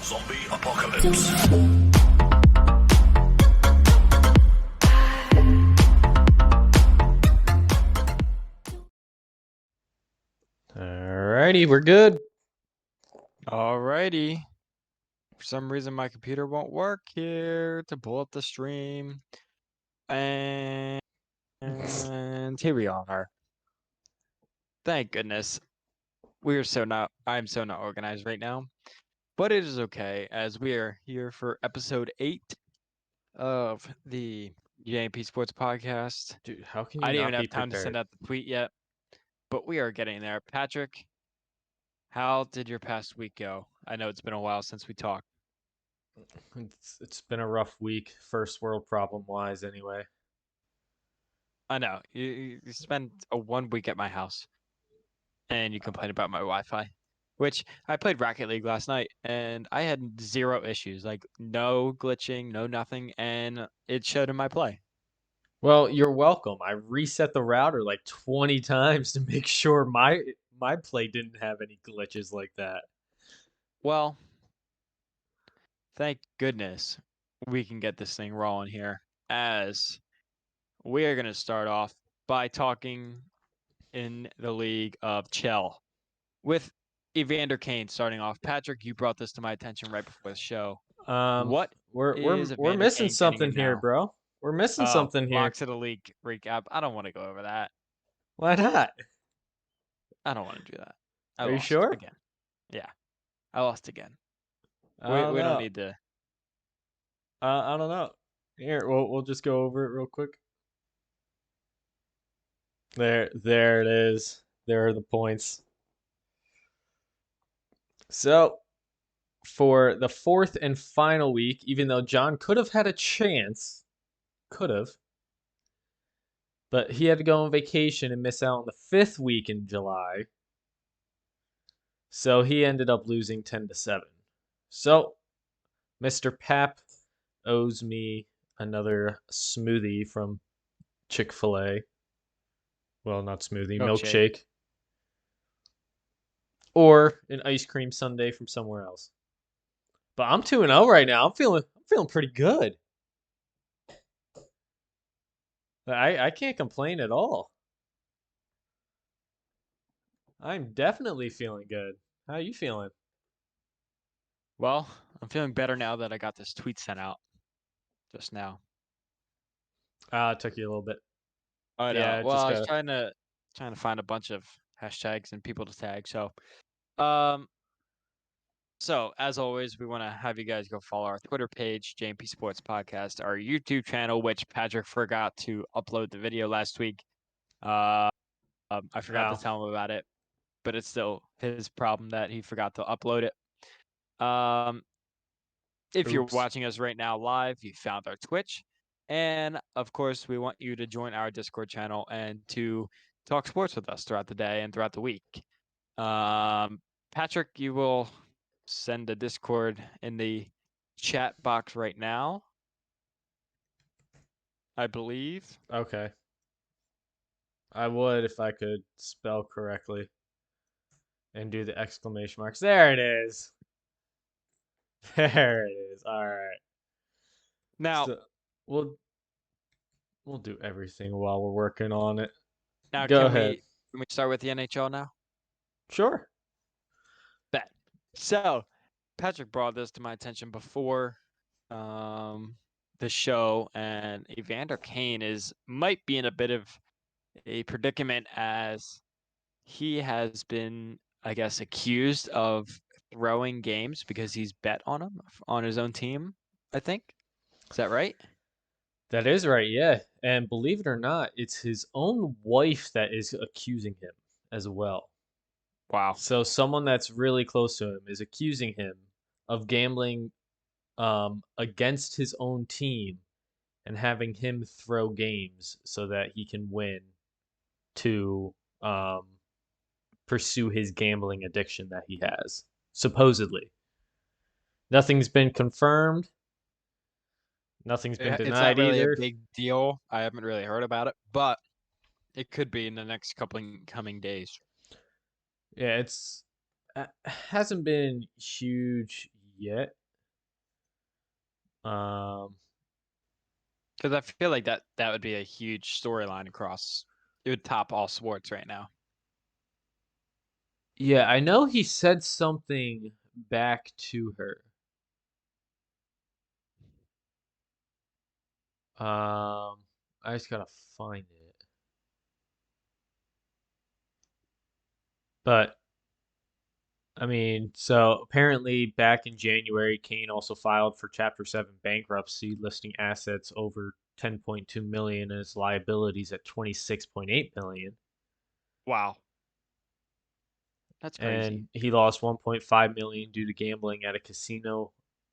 Zombie apocalypse. Alrighty, we're good. Alrighty. For some reason, my computer won't work here to pull up the stream. And here we are. Thank goodness. I'm so not organized right now. But it is okay, as we are here for episode 8 of the JMP Sports Podcast. Dude, how can you I didn't not even be have time to send prepared? out the tweet yet, but we are getting there. Patrick, how did your past week go? I know it's been a while since we talked. It's been a rough week, first world problem wise, anyway. I know. You spent a 1 week at my house, and you complained about my Wi-Fi, which I played Rocket League last night, and I had 0 issues, like no glitching, no nothing, and it showed in my play. Well, you're welcome. I reset the router like 20 times to make sure my play didn't have any glitches like that. Well, thank goodness we can get this thing rolling here, as we are going to start off by talking in the league of Chell with Evander Kane starting off. Patrick, you brought this to my attention right before the show. What is We're Evander missing Kane getting something in here, now? bro. We're missing Oh, something here. Locks of the League recap. I don't want to go over that. Why not? I don't want to do that. I Are you lost sure? again. Yeah, I lost again. I We don't don't know. need to. I don't know. Here, we'll just go over it real quick. There it is. There are the points. So, for the fourth and final week, even though John could have had a chance, but he had to go on vacation and miss out on the fifth week in July. So he ended up losing 10-7. So, Mr. Pap owes me another smoothie from Chick-fil-A. Well, not smoothie, milkshake. Or an ice cream sundae from somewhere else. But I'm 2-0 right now. I'm feeling pretty good. I can't complain at all. I'm definitely feeling good. How are you feeling? Well, I'm feeling better now that I got this tweet sent out just now. It took you a little bit. I know. Yeah, Well, just I was gotta. trying to find a bunch of hashtags and people to tag. Um, so as always, we want to have you guys go follow our Twitter page, JMP Sports Podcast, our YouTube channel, which Patrick forgot to upload the video last week. I forgot to tell him about it, but it's still his problem that he forgot to upload it. If you're Oops. watching us right now live, you found our Twitch. And of course, we want you to join our Discord channel and to talk sports with us throughout the day and throughout the week. Patrick, you will send a Discord in the chat box right now, I believe. Okay. I would if I could spell correctly and do the exclamation marks. There it is. There it is. All right. Now, So we'll do everything while we're working on it. now Go can ahead. we start with the NHL now? Sure. Bet. So, Patrick brought this to my attention before the show, and Evander Kane might be in a bit of a predicament, as he has been, I guess, accused of throwing games because he's bet on him on his own team, I think. Is that right? That is right, yeah. And believe it or not, it's his own wife that is accusing him as well. Wow. So someone that's really close to him is accusing him of gambling against his own team and having him throw games so that he can win to pursue his gambling addiction that he has, supposedly. Nothing's been confirmed. Nothing's been It's not denied really either. a big deal. I haven't really heard about it, but it could be in the next couple coming days. Yeah, it's hasn't been huge yet. Um, Because I feel like that would be a huge storyline across. It would top all sports right now. yeah, I know he said something back to her. I just gotta find it. But I mean, so apparently back in January, Kane also filed for Chapter 7 bankruptcy, listing assets over 10.2 million and his liabilities at 26.8 million. Wow, that's crazy. And he lost 1.5 million due to gambling at a casino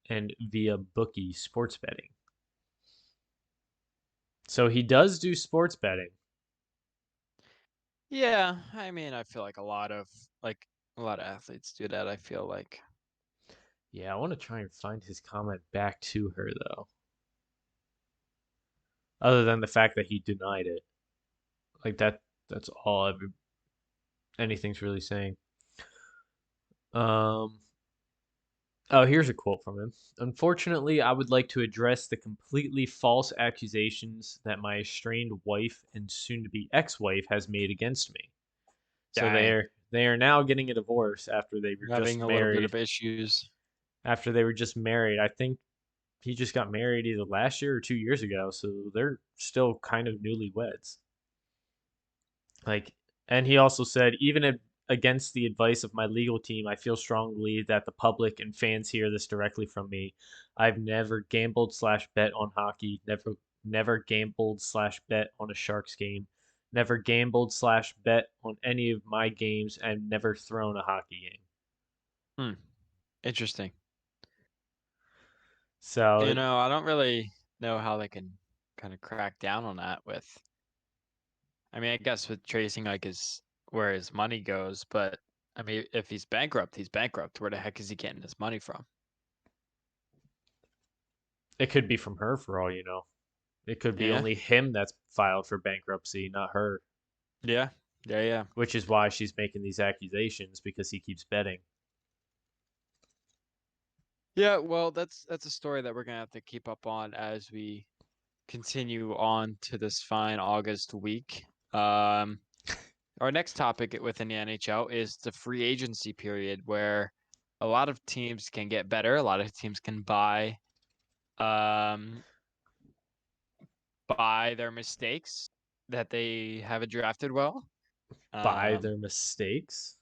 and via bookie sports betting. So he does do sports betting. Yeah, I mean, I feel like like a lot of athletes do that. I feel like. Yeah, I want to try and find his comment back to her though. Other than the fact that he denied it. Like that's all anything's really saying. Um Oh, here's a quote from him. Unfortunately, I would like to address the completely false accusations that my estranged wife and soon to be ex-wife has made against me. So Dang, they are now getting a divorce having a little bit of issues. after they were just married. I think he just got married either last year or 2 years ago, so they're still kind of newlyweds. Like, and he also said, against the advice of my legal team, I feel strongly that the public and fans hear this directly from me. I've never gambled slash bet on hockey. Never gambled slash bet on a Sharks game. Never gambled slash bet on any of my games, and never thrown a hockey game. Hmm, interesting. So I don't really know how they can kind of crack down on that with. I mean, I guess with tracing like his where his money goes, but I mean, if he's bankrupt, he's bankrupt. Where the heck is he getting his money from? it could be from her for all you know. It could be Yeah, only him that's filed for bankruptcy, not her, yeah, yeah. which is why she's making these accusations because he keeps betting. Yeah, well, that's a story that we're gonna have to keep up on as we continue on to this fine August week. Um, our next topic within the NHL is the free agency period, where a lot of teams can get better, a lot of teams can um, buy their mistakes that they haven't drafted well. By Um, their mistakes.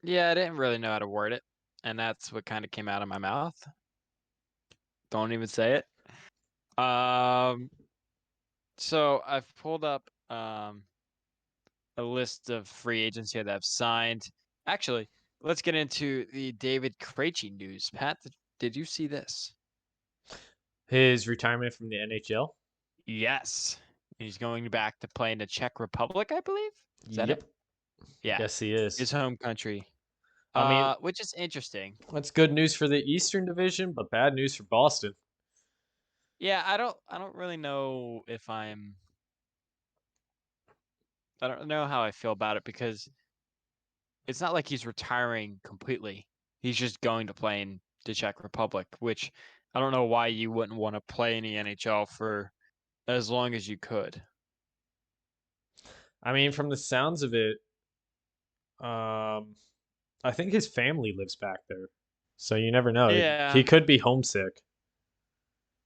yeah, I didn't really know how to word it, and that's what kind of came out of my mouth. Don't even say it. Um, so I've pulled up a list of free agents here that have signed. Actually, let's get into the David Krejci news. Pat, did you see this? His retirement from the NHL? Yes. He's going back to play in the Czech Republic, I believe. Is that it? Yep. Yeah. Yes, he is. His home country. I mean, Which is interesting. that's good news for the Eastern Division, but bad news for Boston. Yeah, I don't really know if I don't know how I feel about it because it's not like he's retiring completely. He's just going to play in the Czech Republic, which I don't know why you wouldn't want to play in the NHL for as long as you could. I mean, from the sounds of it, um, I think his family lives back there. So you never know. He Yeah. could be homesick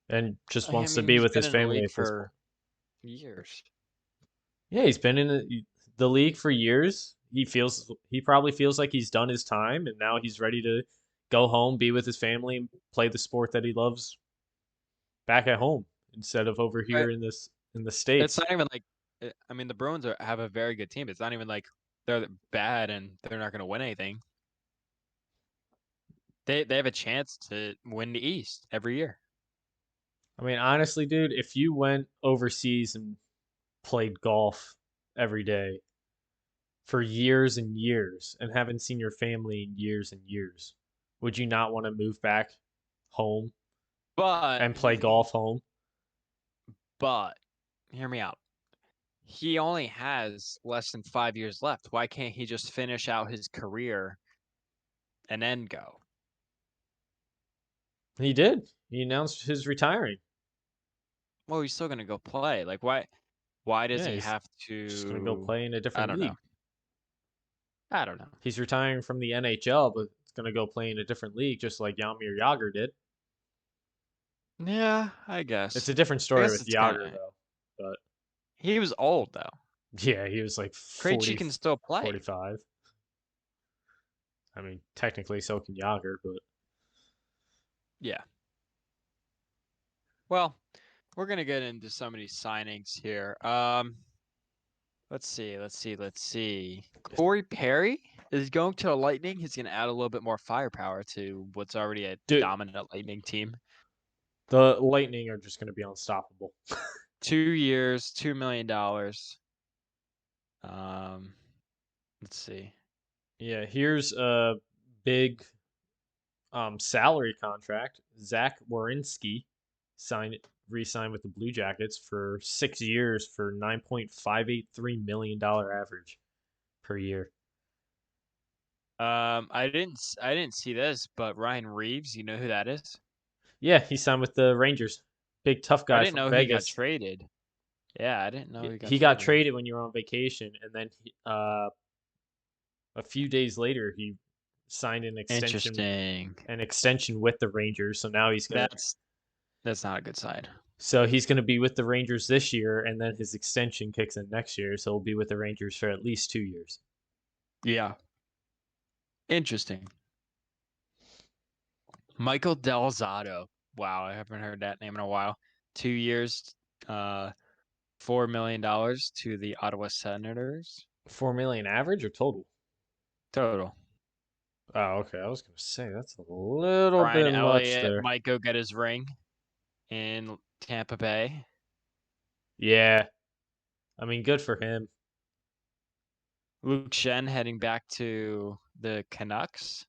and just I wants to mean, be he's with been his in the family league at this point. for years. Yeah, he's been in the league for years. He probably feels like he's done his time and now he's ready to go home, be with his family, and play the sport that he loves back at home instead of over Right. here in the It's states. not even like I mean, the Bruins have a very good team. It's not even like they're bad and they're not going to win anything. They have a chance to win the East every year. I mean, honestly, dude, if you went overseas and played golf every day for years and years and haven't seen your family in years and years, would you not want to move back home But and play golf home? but hear me out. He only has less than 5 years left. Why can't he just finish out his career and then go? He did. He announced his retiring. Well, he's still gonna go play. Like, why does Yeah, he he's have just gonna go to? play in a I different don't know. league. I don't know. He's retiring from the NHL, but he's gonna go play in a different league, just like Jaromir Jagr did. Yeah, I It's guess. a different I story guess with it's Jagr kind of. though. But He was old though. yeah, he was like Krejci 40, can still play. 45. I mean, technically so can Jagr, but Yeah. Well, we're gonna get into some of these signings here. Let's see. Corey Perry is going to the Lightning. He's gonna add a little bit more firepower to what's already a dude, dominant Lightning team. the Lightning are just gonna be unstoppable. 2 years, $2 million. Um, let's see. Yeah, here's a big salary contract. Zach Werenski re-signed with the Blue Jackets for 6 years for $9.583 million average per year. I didn't see this, but Ryan Reeves, you know who that is? Yeah, he signed with the Rangers. Big tough I guy didn't from know he got Vegas. traded. Yeah, I didn't know he got He got traded. traded when you were on vacation, and then a few days later he signed Interesting. an extension with the Rangers. That's not a good sign. So he's gonna be with the Rangers this year, and then his extension kicks in next year. So he'll be with the Rangers for at least 2 years. Yeah. Interesting. Michael Delzato. Wow, I haven't heard that name in a while. 2 years, $4 million to the Ottawa Senators. 4 million average or total? Total. Oh, okay. I was gonna say that's a little Brian bit much Elliott there. might go get his ring in Tampa Bay. Yeah, I mean, good for him. Luke Shen heading back to the Canucks.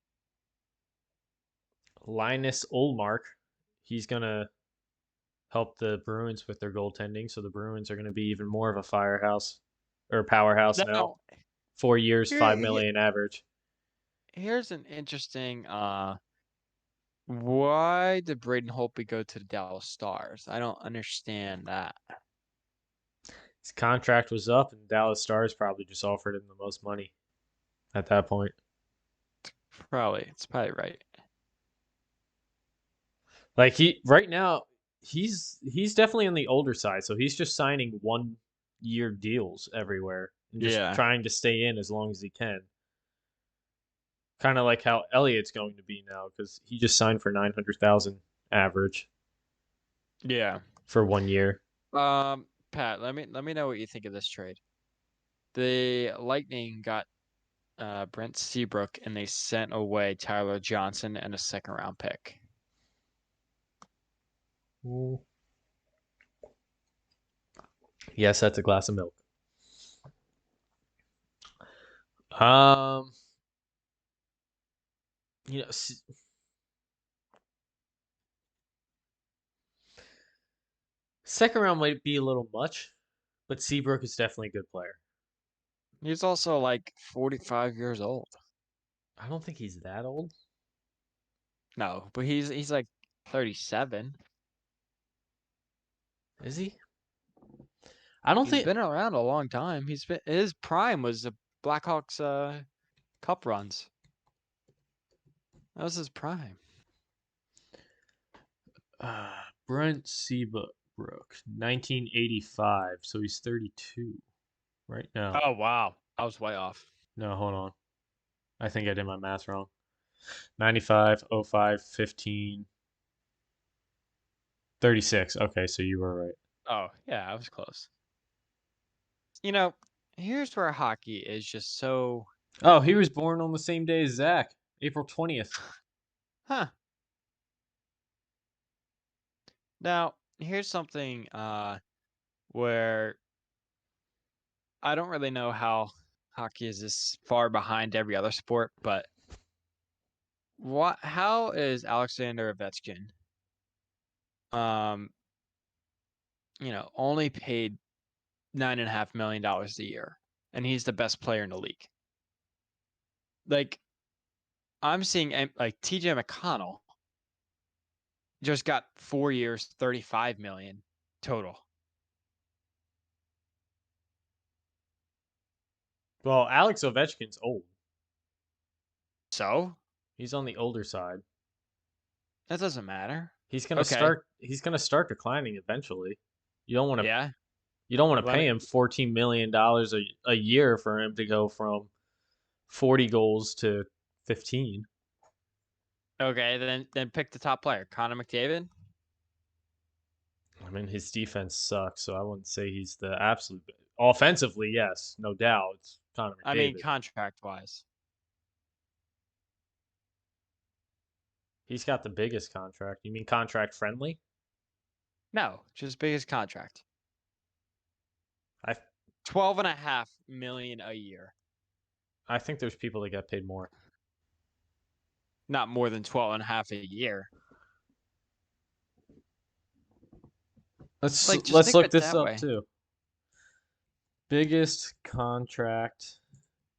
Linus Olmark, he's gonna help the Bruins with their goaltending, so the Bruins are gonna be even more of a firehouse or powerhouse now. Now, 4 years, here, 5 million average. here's an interesting why did Braden Holtby go to the Dallas Stars? I don't understand that. His contract was up, and Dallas Stars probably just offered him the most money at that point. It's probably right. Like he right now, he's definitely on the older side, so he's just signing 1 year deals everywhere and just Yeah. trying to stay in as long as he can. Kind of like how Elliott's going to be now because he just signed for 900,000 average Yeah. for 1 year. Pat, let me know what you think of this trade. The Lightning got Brent Seabrook and they sent away Tyler Johnson and a second round pick. Yes, that's a glass of milk. Um, you know, second round might be a little much, but Seabrook is definitely a good player. He's also like 45 years old. I don't think he's that old. No, but he's like 37. Is he? I don't He's think. been around a long time. His prime was the Blackhawks cup runs. That was his prime. Brent Seabrook, 1985. So he's 32 right now. Oh wow. I was way off. No, hold on. I think I did my math wrong. 95, 05, 15, 36. Okay, so you were right. Oh, yeah, I was close. Here's where hockey is just so Oh, he was born on the same day as Zach, April 20th. huh. Now, here's something where I don't really know how hockey is this far behind every other sport, but how is Alexander Ovechkin um, only paid $9.5 million a year and he's the best player in the league? Like I'm seeing like TJ McConnell just got 4 years, 35 million total. Well, Alex Ovechkin's old. So He's on the older side. that doesn't matter. He's gonna Okay. start. He's gonna start declining eventually. You don't want to. Yeah. You don't want to Let pay me. him $14 million a year for him to go from 40 goals to 15. Okay. Then pick the top player, Connor McDavid. I mean, his defense sucks, so I wouldn't say he's the absolute. Offensively, yes, no doubt, it's Connor I mean, McDavid. contract wise. He's got the biggest contract. You mean contract friendly? No, just biggest contract. I 12.5 million a year. I think there's people that get paid more. Not more than 12.5 a year. Like, just Let's think of look it this that up way. too. Biggest contract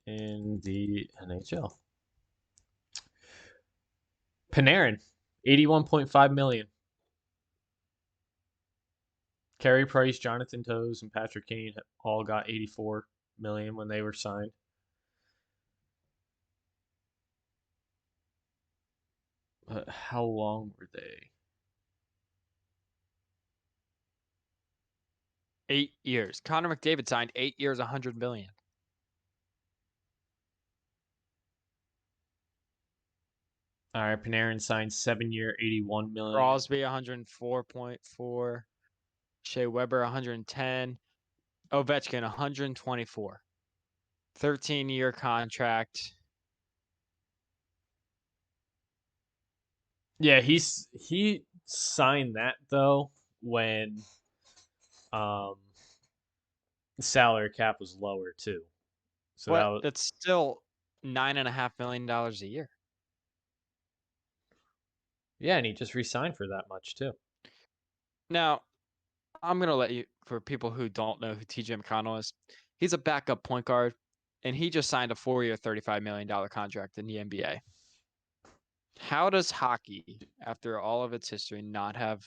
in the NHL. Panarin, 81.5 million. Carey Price, Jonathan Toews, and Patrick Kane all got 84 million when they were signed. But how long were they? 8 years. Connor McDavid signed 8 years, 100 million. All right, Panarin signed 7-year, 81 million. Crosby 104.4. Shea Weber 110. Ovechkin 124. 13-year contract. Yeah, he signed that though when um the salary cap was lower too. So that But was that's still $9.5 million a year. yeah, and he just re-signed for that much too. Now, I'm gonna let you, for people who don't know who TJ McConnell is, he's a backup point guard, and he just signed a 4-year, $35 million contract in the NBA. How does hockey, after all of its history, not have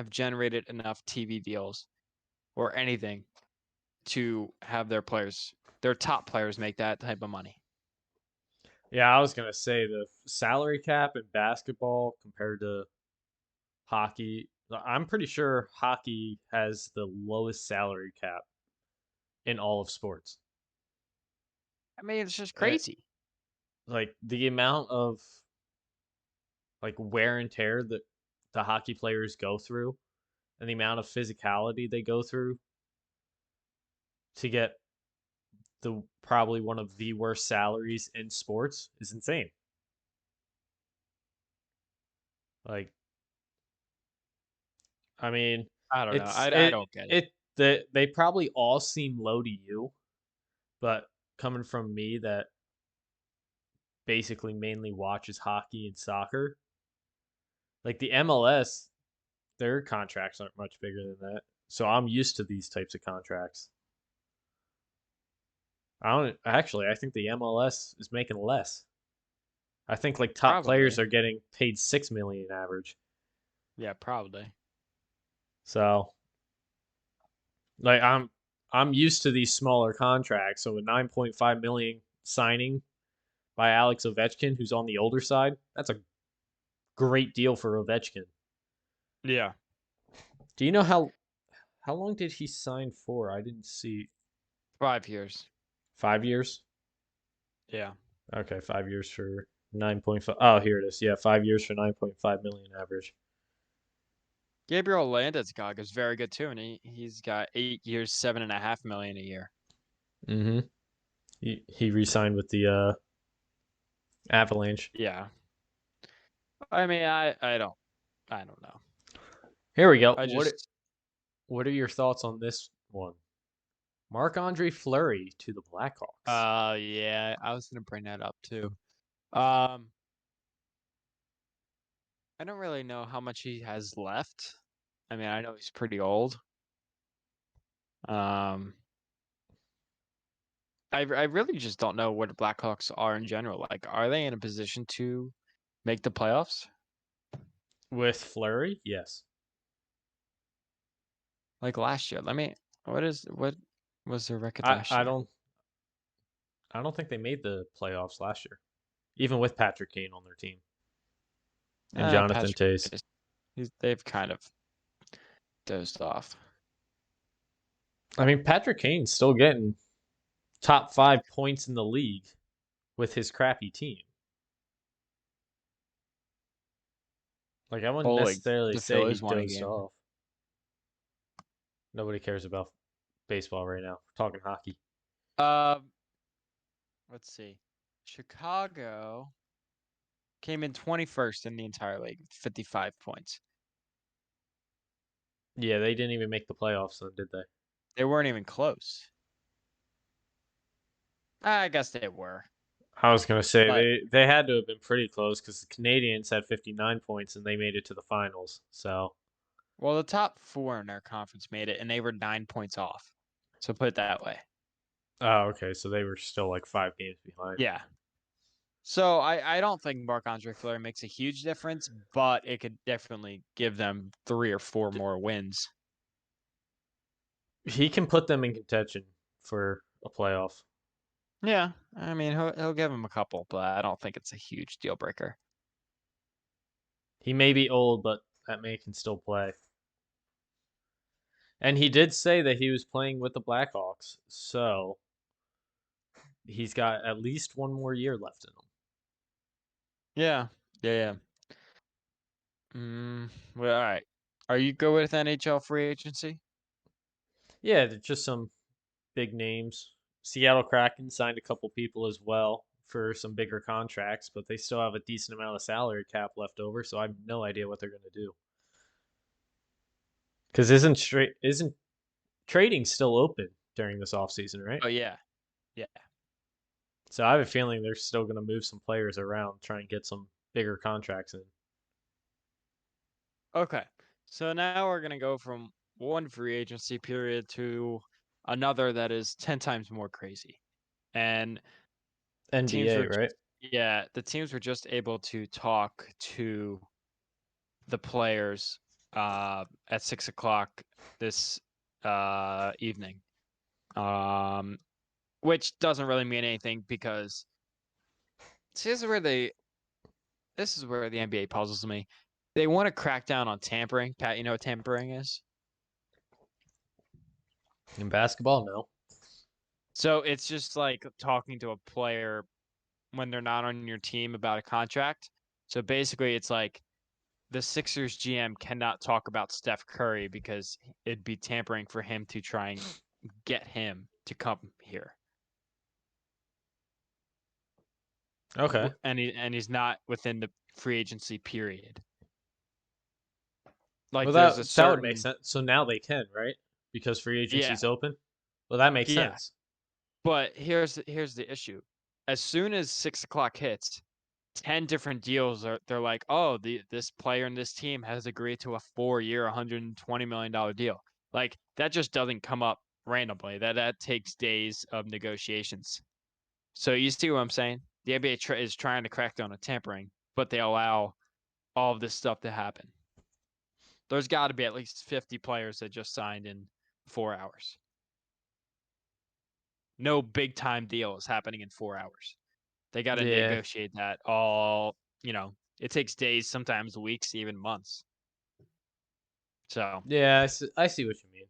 generated enough TV deals or anything to have their top players make that type of money? Yeah, I was gonna say the salary cap in basketball compared to hockey. I'm pretty sure hockey has the lowest salary cap in all of sports. I mean, it's just Eh, crazy. like the amount of like wear and tear that the hockey players go through and the amount of physicality they go through to get the probably one of the worst salaries in sports is insane. Like, I mean, I don't know. it's I don't get it. they probably all seem low to you, but coming from me that basically mainly watches hockey and soccer, like the MLS, their contracts aren't much bigger than that. So I'm used to these types of contracts. I don't actually. I think the MLS is making less. I think like top players Probably. are getting paid 6 million average. Yeah, probably. So like I'm used to these smaller contracts. So a 9.5 million signing by Alex Ovechkin, who's on the older side, that's a great deal for Ovechkin. Yeah. Do you know how long did he sign for? I didn't see. 5 years. 5 years. Yeah. Okay, 5 years for 9.5. Oh, here it is. Yeah, 5 years for 9.5 million average. Gabriel Landeskog is very good too, and he's got 8 years, 7.5 million a year. Mm-hmm. He re-signed with the Avalanche. Yeah. I mean, I don't know. Here we go. I just What are your thoughts on this one? Marc-Andre Fleury to the Blackhawks. yeah, I was gonna bring that up too. Um, I don't really know how much he has left. I mean, I know he's pretty old. Um, I really just don't know what the Blackhawks are in general. Like, are they in a position to make the playoffs? With Fleury, yes. Like last year. What was their record I last I year? don't I don't think they made the playoffs last year, even with Patrick Kane on their team and Jonathan Patrick Tays. they've kind of dozed off. I mean, Patrick Kane's still getting top 5 points in the league with his crappy team. Like, I wouldn't Oh, like necessarily the say he Phillies won a dozed game. off. Nobody cares about baseball right now. We're talking hockey. Um, let's see. Chicago came in 21st in the entire league, 55 points. Yeah, they didn't even make the playoffs then, did they? They weren't even close. I guess they were. I was gonna say But they had to have been pretty close because the Canadians had 59 points and they made it to the finals. So, well, the top 4 in their conference made it and they were 9 points off. So put it that way. oh, okay, so they were still like 5 games behind. Yeah. So I don't think Marc-Andre Fleury makes a huge difference, but it could definitely give them 3 or 4 more wins. He can put them in contention for a playoff. Yeah, I mean he'll give them a couple, but I don't think it's a huge deal breaker. He may be old, but that man can still play. And he did say that he was playing with the Blackhawks, so he's got at least one more year left in him. Yeah, yeah. Well, all right. Are you good with NHL free agency? Yeah, just some big names. Seattle Kraken signed a couple people as well for some bigger contracts, but they still have a decent amount of salary cap left over, so I have no idea what they're going to do. Because isn't trading still open during this offseason, right? Oh yeah, yeah. So I have a feeling they're still going to move some players around, try and get some bigger contracts in. Okay, so now we're gonna go from one free agency period to another that is 10 times more crazy, and teams NBA, were right? just the teams were just able to talk to the players at 6 o'clock this evening. Um, which doesn't really mean anything because see, this is where the NBA puzzles me. They want to crack down on tampering. Pat, you know what tampering is? In basketball, no. So it's just like talking to a player when they're not on your team about a contract. So basically, it's like the Sixers GM cannot talk about Steph Curry because it'd be tampering for him to try and get him to come here. Okay. And he's not within the free agency period. Like Well, there's a that would make certain sense. So now they can, right? Because free yeah, agency's open. Well, that makes yeah. sense. But here's the issue. As soon as 6 o'clock hits, 10 different deals are they're like, oh, this player in this team has agreed to a 4-year, $120 million deal. Like that just doesn't come up randomly. That takes days of negotiations. So you see what I'm saying? The NBA is trying to crack down on tampering, but they allow all of this stuff to happen. There's got to be at least 50 players that just signed in 4 hours. No big time deal is happening in 4 hours. They got to Yeah. negotiate that all, it takes days, sometimes weeks, even months. So Yeah, I see what you mean.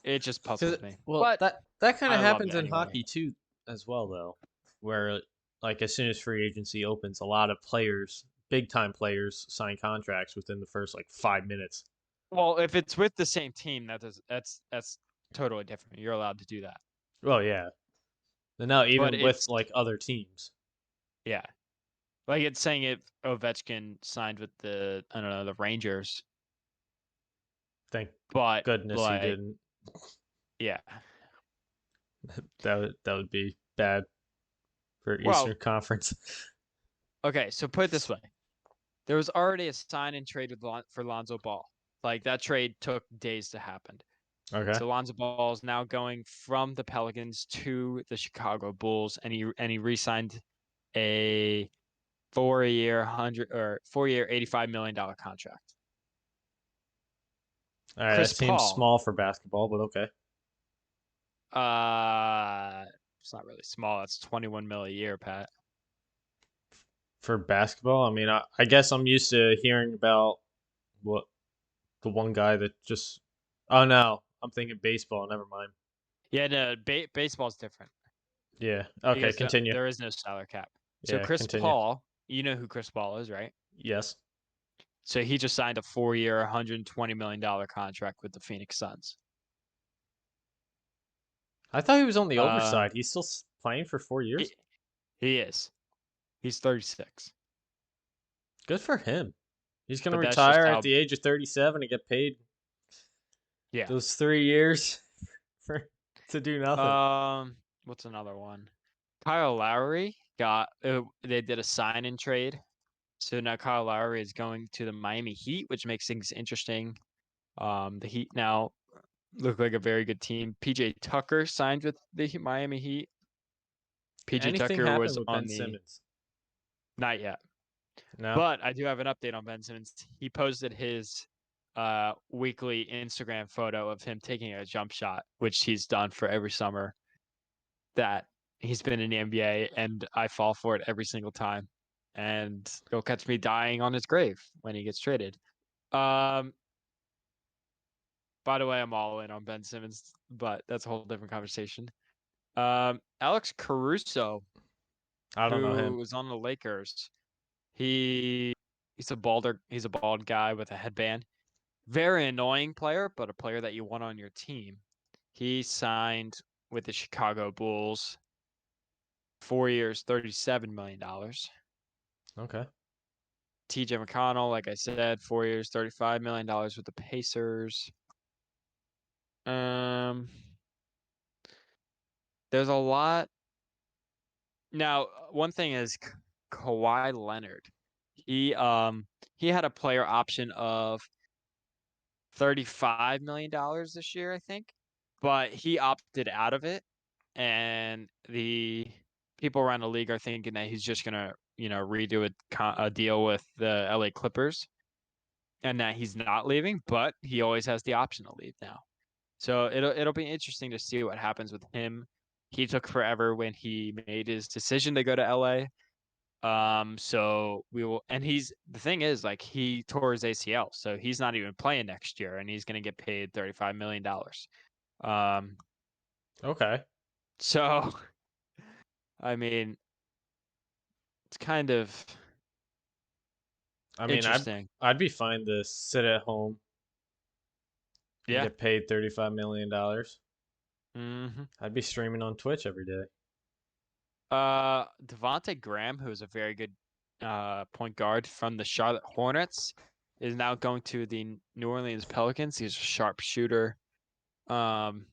it just Cause puzzles me. well, But that kind of I love happens it in anyway. hockey too, as well though, where like as soon as free agency opens, a lot of players, big time players, sign contracts within the first like 5 minutes. Well, if it's with the same team, that's totally different. You're allowed to do that. Well, yeah. And now But even with it's like other teams, yeah. Like it's saying if Ovechkin signed with the I don't know, the Rangers, thank but goodness he like didn't. yeah. That would be bad for Well, Eastern Conference. okay, so put it this way. There was already a sign and trade with for Lonzo Ball. Like that trade took days to happen. Okay. So Lonzo Ball is now going from the Pelicans to the Chicago Bulls, and he re-signed a 4-year $85 million contract. All right, that Chris seems Paul. small for basketball, but okay. It's not really small. It's 21 mil a year, Pat. For basketball, I mean, I guess I'm used to hearing about what the one guy that just. Oh no, I'm thinking baseball. Never mind. Yeah, no, baseball's different Yeah. Okay. because Continue. there is no salary cap. So Yeah. Chris Continue. Paul, you know who Chris Paul is, right? Yes. So he just signed a 4-year, $120 million contract with the Phoenix Suns. I thought he was on the older Uh, side. He's still playing for 4 years. he, he is. He's 36, Good for him. He's gonna but that's just retire at how. the age of 37 and get paid Yeah. those 3 years for to do nothing. What's another one? Kyle Lowry got. They did a sign and trade. So now Kyle Lowry is going to the Miami Heat, which makes things interesting. The Heat now look like a very good team. PJ Tucker signed with the Miami Heat. PJ Anything Tucker was happen with on Ben the Simmons? not yet, No. but I do have an update on Ben Simmons. He posted his weekly Instagram photo of him taking a jump shot, which he's done for every summer that he's been in the NBA, and I fall for it every single time. And you'll catch me dying on his grave when he gets traded. Um, by the way, I'm all in on Ben Simmons, but that's a whole different conversation. Alex Caruso, I don't know who him. was on the Lakers, he he's a bald guy with a headband. Very annoying player, but a player that you want on your team. He signed with the Chicago Bulls, 4 years, $37 million. Okay. TJ McConnell, like I said, 4 years, $35 million with the Pacers. Um, there's a lot. Now, one thing is Kawhi Leonard. He had a player option of $35 million this year, I think, but he opted out of it, and the people around the league are thinking that he's just gonna, redo a deal with the LA Clippers, and that he's not leaving, but he always has the option to leave now. So it'll be interesting to see what happens with him. He took forever when he made his decision to go to LA. So we will, and the thing is, like, he tore his ACL, so he's not even playing next year, and he's gonna get paid $35 million. Um, Okay. so I mean, it's kind of I mean, interesting. I'd be fine to sit at home and Yeah. get paid $35 million. hmm I'd be streaming on Twitch every day. Devonte Graham, who is a very good point guard from the Charlotte Hornets, is now going to the New Orleans Pelicans. He's a sharp shooter. Um,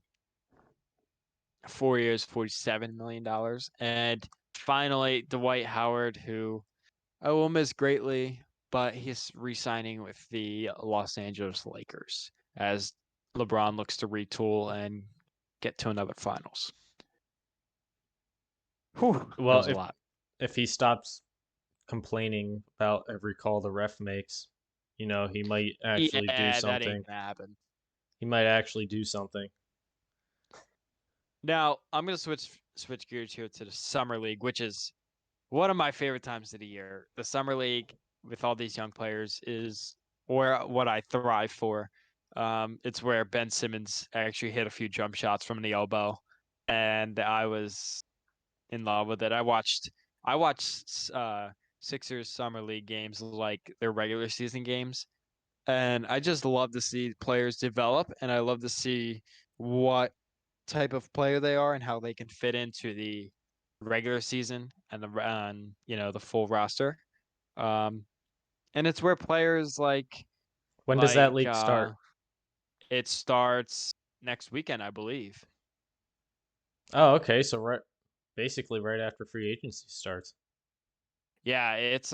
4 years, $47 million. And finally, Dwight Howard, who I will miss greatly, but he's re-signing with the Los Angeles Lakers as LeBron looks to retool and get to another finals. Whew, that Well, was a lot. if he stops complaining about every call the ref makes, he might actually do Yeah, that ain't something. gonna happen. He might actually do something. Now I'm gonna switch gears here to the summer league, which is one of my favorite times of the year. The summer league with all these young players is where what I thrive for. It's where Ben Simmons actually hit a few jump shots from the elbow, and I was in love with it. I watched Sixers summer league games like their regular season games, and I just love to see players develop, and I love to see what type of player they are and how they can fit into the regular season and the full roster. Um, and it's where players When does that like league start? it starts next weekend, I believe. Oh, okay. So basically right after free agency starts. Yeah, it's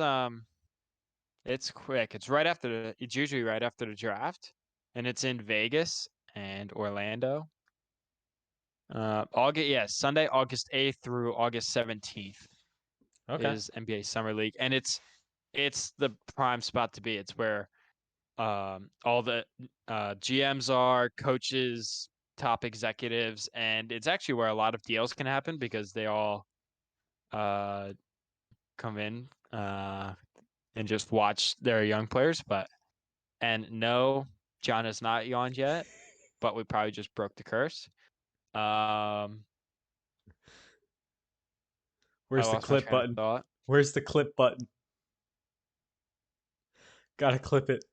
quick. It's usually right after the draft, and it's in Vegas and Orlando. Sunday, August 8th through August 17th Okay. is NBA Summer League, and it's the prime spot to be. It's where all the GMs are, coaches, top executives, and it's actually where a lot of deals can happen because they all come in and just watch their young players. And no, John has not yawned yet, but we probably just broke the curse. I Where's the lost my clip train of button? thought. Where's the clip button? Gotta clip it.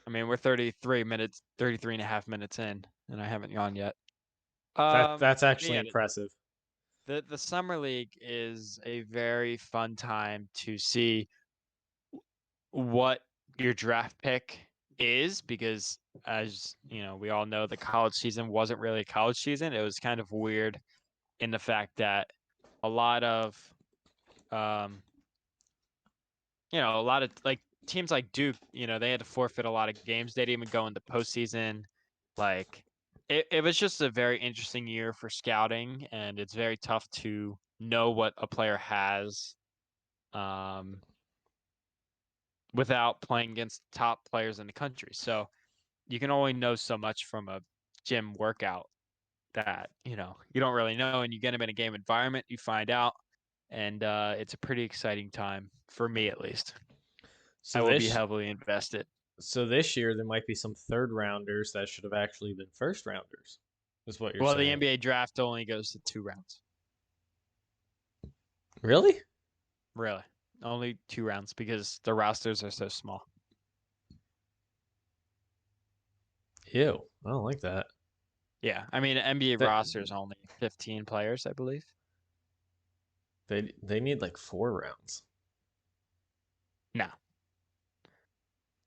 I mean, we're 33 minutes, 33 and a half minutes in, and I haven't yawned yet. That's actually Yeah, impressive. the summer league is a very fun time to see what your draft pick is because, as you know, we all know the college season wasn't really a college season. It was kind of weird in the fact that a lot of um a lot of like teams like Duke, they had to forfeit a lot of games. They didn't even go in the postseason. Like it was just a very interesting year for scouting, and it's very tough to know what a player has um, without playing against top players in the country. So you can only know so much from a gym workout that you don't really know, and you get them in a game environment, you find out, and it's a pretty exciting time for me at least. I So will be this heavily invested. so this year there might be some third rounders that should have actually been first rounders. Is what you're Well, the saying? NBA draft only goes to 2 rounds. Really? Really. Only 2 rounds because the rosters are so small. Ew, I don't like that. Yeah. I mean, NBA They roster is only 15 players, I believe. they need like 4 rounds. No.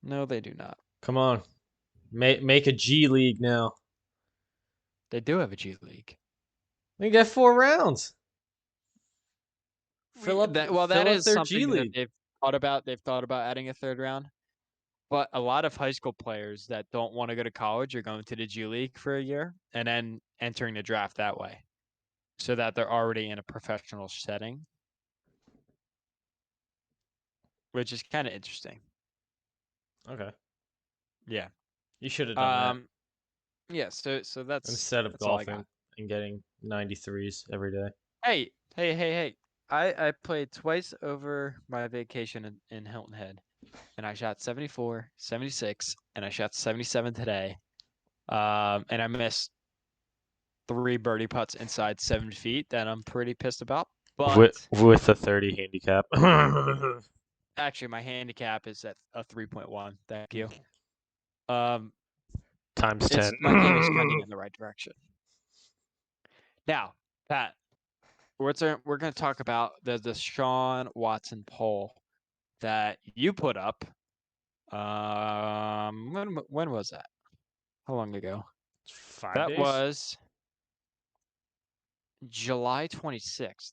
No, they do not. Come on, make a G League now. They do have a G League. They get 4 rounds. That Fill up is their G something that League. they've thought about. They've thought about adding a third round. But a lot of high school players that don't want to go to college are going to the G League for a year and then entering the draft that way so that they're already in a professional setting, which is kind of interesting. Okay, Yeah. you should have done that Um yeah, so that's instead of that's all I got. golfing and getting 93s every day. Hey. I played twice over my vacation in Hilton Head, and I shot 74, 76, and I shot 77 today. And I missed 3 birdie putts inside 7 feet that I'm pretty pissed about. But With a 30 handicap. actually, my handicap is at a 3.1. Thank you. Um, Times it's 10. my game is trending in the right direction. Now, Pat, we're going to talk about the Sean Watson poll that you put up. When was that? How long ago? 5 days? That was July 26th,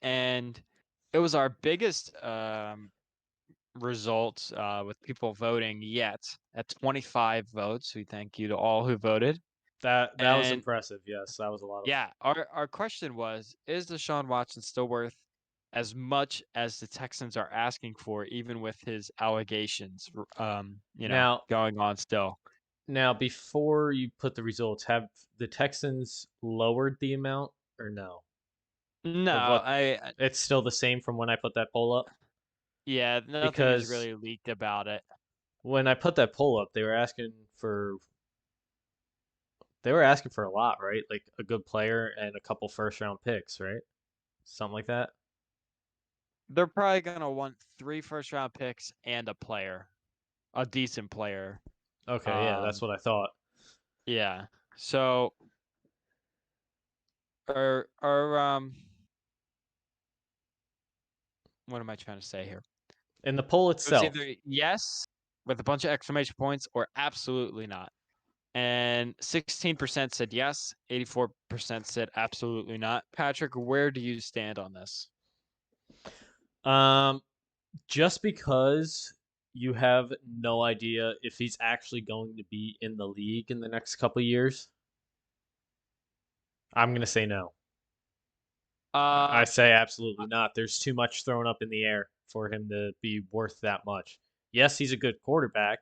and it was our biggest results with people voting yet at 25 votes. We thank you to all who voted. That was And impressive. Yes, that was a lot of. yeah, our question was: is Deshaun Watson still worth as much as the Texans are asking for, even with his allegations, Now, going on still? before you put the results, have the Texans lowered the amount or no? No, Of what I it's still the same from when I put that poll up? yeah, nothing is Because really leaked about it. when I put that poll up, they were asking for a lot, right? Like a good player and a couple first round picks, right? Something like that. They're probably gonna want 3 first-round picks and a player, a decent player. Okay, yeah, that's Um, what I thought. yeah. So, or what am I trying to say here? In the poll It was itself, either yes with a bunch of exclamation points or absolutely not. And 16% said yes, 84% said absolutely not. Patrick, where do you stand on this? um, just because you have no idea if he's actually going to be in the league in the next couple years, I'm gonna say no. I Uh, say absolutely not. There's too much thrown up in the air for him to be worth that much. Yes, he's a good quarterback,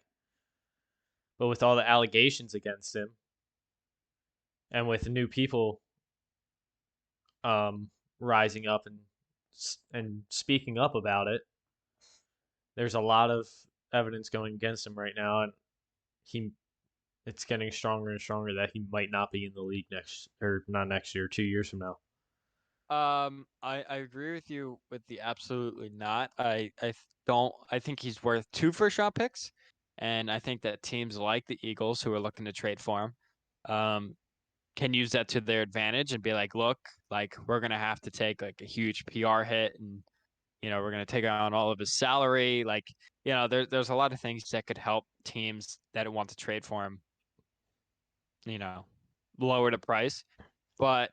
but with all the allegations against him and with new people rising up and speaking up about it, there's a lot of evidence going against him right now, and he it's getting stronger and stronger that he might not be in the league next or not next year, 2 years from now. I agree with you with the absolutely not. Don't. I think he's worth 2 first-round picks, and I think that teams like the Eagles, who are looking to trade for him, um, can use that to their advantage and be like, "Look, like, we're gonna have to take, like, a huge PR hit, and, we're gonna take on all of his salary." Like, there's a lot of things that could help teams that want to trade for him, you know, lower the price. But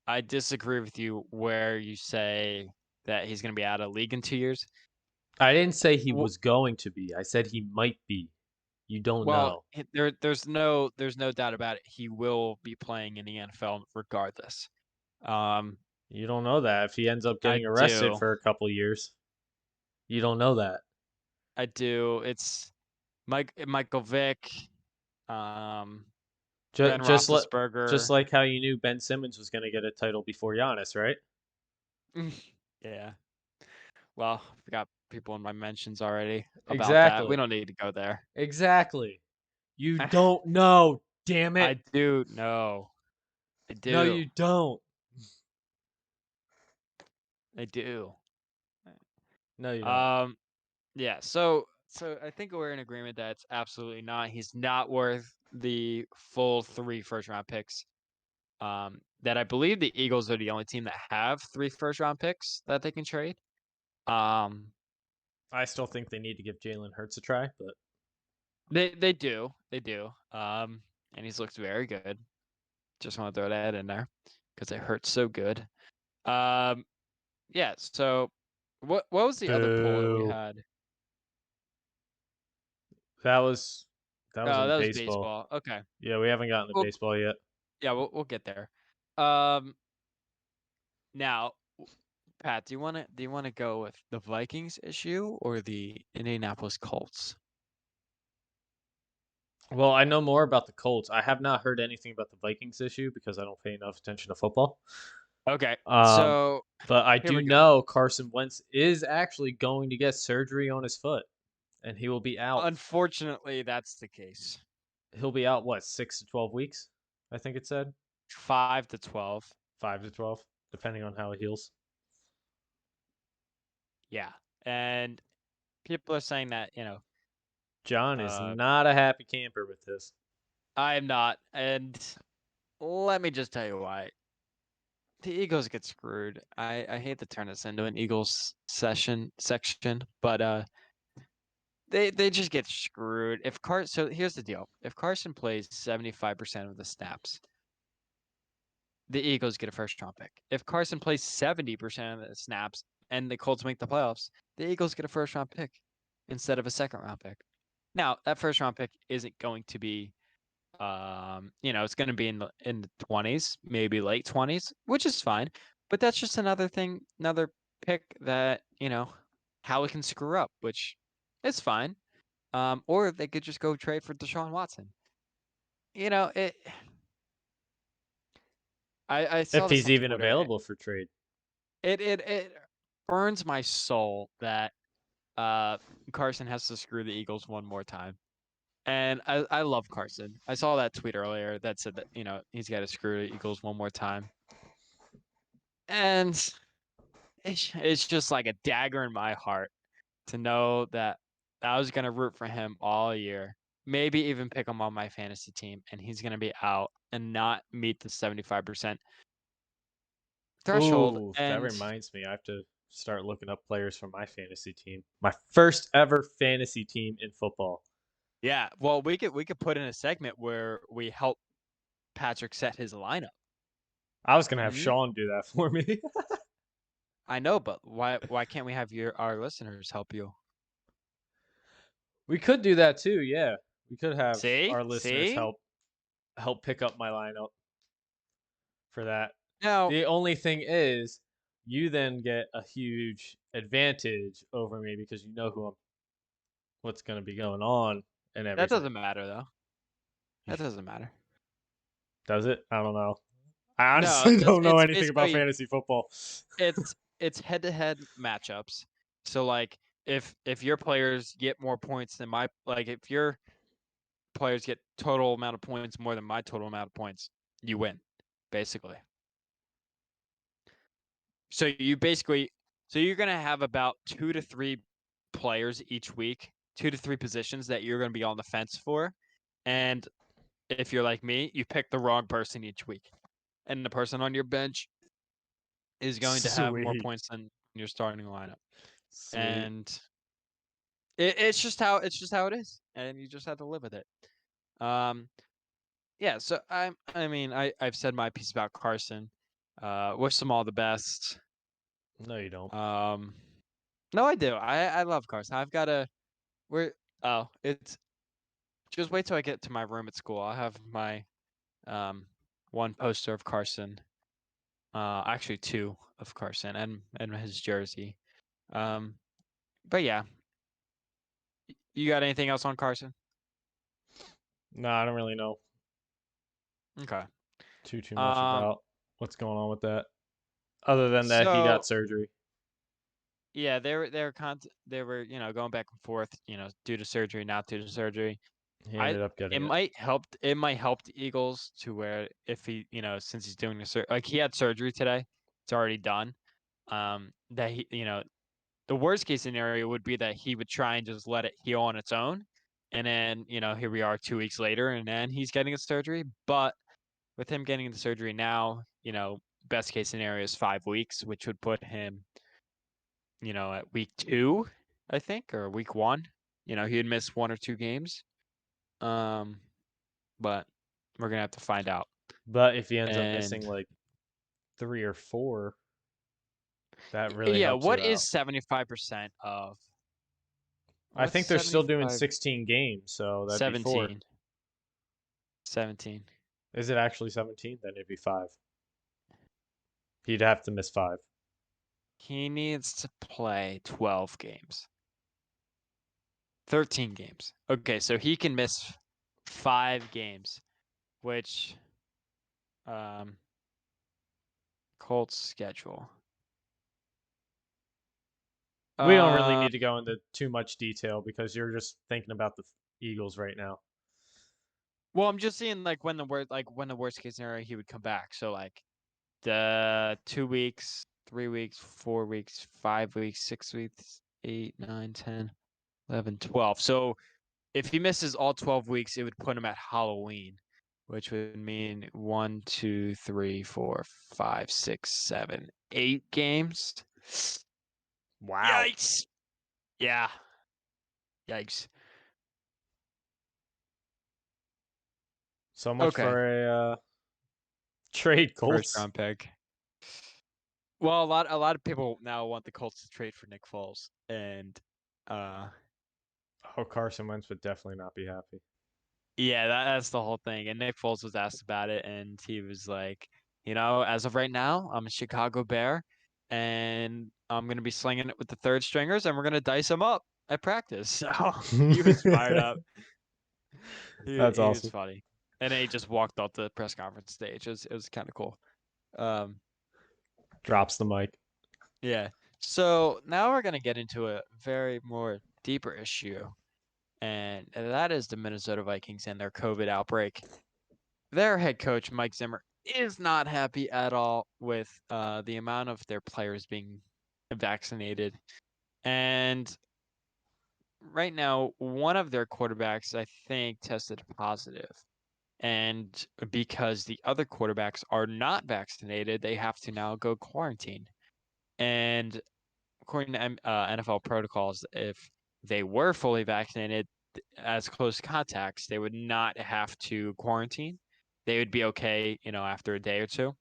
I disagree with you where you say that he's gonna be out of league in 2 years. I didn't say he W was going to be. I said he might be. You don't well, know. there's no doubt about it. He will be playing in the NFL regardless. Um, You don't know that if he ends up I getting arrested do. for a couple years. You don't know that. I do. It's Michael Vick, um, Just Ben just let just Roethlisberger. like how you knew Ben Simmons was going to get a title before Giannis, right? Yeah. Well, we got people in my mentions already about that. We Exactly. don't need to go there. Exactly. You don't know. Damn it. I do know. I No, do. you don't. I do. No, you don't. Um, yeah, so I think we're in agreement that it's absolutely not. He's not worth the full 3 first-round picks. That I believe the Eagles are the only team that have 3 first-round picks that they can trade. Um, I still think they need to give Jalen Hurts a try, but they do. And he's looked very good. Just want to throw that in there because it hurts so good. Um, yeah. So, what was the other poll that we boo. had? That was that was Oh, in that was baseball. baseball. Okay. Yeah, we haven't gotten to Well, baseball yet. yeah, we'll get there. Um, Now, Pat, do you wanna go with the Vikings issue or the Indianapolis Colts? Well, I know more about the Colts. I have not heard anything about the Vikings issue because I don't pay enough attention to football. Okay, Um, so but I here do we go. know Carson Wentz is actually going to get surgery on his foot, and he will be out. Unfortunately, that's the case. He'll be out what 6 to 12 weeks? I think it said 5 to 12. 5 to 12, depending on how he heals. Yeah, and people are saying that, John is uh, not a happy camper with this. I am not, and let me just tell you why. The Eagles get screwed. I hate to turn this into an Eagles section, but, they just get screwed. So here's the deal. If Carson plays 75% of the snaps, the Eagles get a first round pick. If Carson plays 70% of the snaps and the Colts make the playoffs, the Eagles get a first round pick instead of a second round pick. Now, that first round pick isn't going to be it's going to be in the 20s, maybe late 20s, which is fine, but that's just another pick that, how it can screw up, which is fine. Or they could just go trade for Deshaun Watson. It I saw If this he's on even Twitter. available for trade. It burns my soul that uh Carson has to screw the Eagles one more time. And I love Carson. I saw that tweet earlier that said that, he's got to screw the Eagles one more time. And it's just like a dagger in my heart to know that I was gonna root for him all year, maybe even pick him on my fantasy team, and he's gonna be out and not meet the 75% threshold. Ooh, that And reminds me. I have to start looking up players for my fantasy team. My first ever fantasy team in football. yeah, well, we could put in a segment where we help Patrick set his lineup. I was gonna have Mhm. Sean do that for me. I know, but why can't we have our listeners help you? We could do that too, yeah. We could have See? our listeners See? help pick up my lineup for that. Now, The only thing is, you then get a huge advantage over me because you know what's going to be going on and That everything. doesn't matter though. That doesn't matter. Does it? I don't know. I No, honestly don't know it's anything about basically fantasy football. it's head-to-head matchups. So like if your players get more points than my like if your players get total amount of points more than my total amount of points, you win, basically. So you're gonna have about 2 to 3 players each week, 2 to 3 positions that you're gonna be on the fence for, and if you're like me, you pick the wrong person each week, and the person on your bench is going to have more Sweet. points than your starting lineup, Sweet. and it's just how it is, and you just have to live with it. Um, yeah. So I've said my piece about Carson. Wish them all the best. No, you don't. Um, no, I do. I love Carson. I've got a we're oh it's just wait till I get to my room at school. I'll have my one poster of Carson. Actually two of Carson and his jersey. Um, but yeah, you got anything else on Carson? No, I don't really know Okay. too much Um, about what's going on with that. Other than that, he got so surgery. yeah, they were going back and forth, due to surgery, not due to surgery. He I ended up It getting it. might help the Eagles to where if he, since he's doing like he had surgery today, it's already done. That he, the worst case scenario would be that he would try and just let it heal on its own. And then, here we are 2 weeks later and then he's getting a surgery. But with him getting the surgery now, best case scenario is 5 weeks, which would put him, at week 2, I think, or week 1. He'd miss 1 or 2 games. Um, but we're gonna have to find out. But if he ends up And missing like 3 or 4, that really yeah, helps you what out. is 75% of I what's think they're still doing 75? 16 games, so that'd be 4. 17. 17. Is it actually 17? Then it'd be 5. He'd have to miss 5. He needs to play 12 games. 13 games. Okay, so he can miss 5 games, which Colts schedule. We don't really Uh need to go into too much detail because you're just thinking about the Eagles right now. well, I'm just seeing like when the worst case scenario he would come back. So like the 2 weeks, 3 weeks, 4 weeks, 5 weeks, 6 weeks, 8, 9, 10, 11, 12. So if he misses all 12 weeks, it would put him at Halloween, which would mean 1, 2, 3, 4, 5, 6, 7, 8 games. Wow. Yikes. Yeah. Yikes. So much Okay. for a trade, First Colts. round pick. Well, a lot of people now want the Colts to trade for Nick Foles, and uh, Oh, Carson Wentz would definitely not be happy. yeah, that's the whole thing. And Nick Foles was asked about it, and he was like, as of right now, I'm a Chicago Bear, and I'm gonna be slinging it with the third stringers, and we're gonna dice them up at practice. So he was fired up. He That's he was awesome. funny, and then he just walked off the press conference stage. It was kind of cool. Um, Drops the mic. yeah. So now we're gonna get into a very more deeper issue, and that is the Minnesota Vikings and their COVID outbreak. Their head coach, Mike Zimmer, is not happy at all with the amount of their players being vaccinated. And right now, one of their quarterbacks, I think, tested positive. And because the other quarterbacks are not vaccinated, they have to now go quarantine. And according to NFL protocols, if they were fully vaccinated as close contacts, they would not have to quarantine. They would be okay, after a day or two.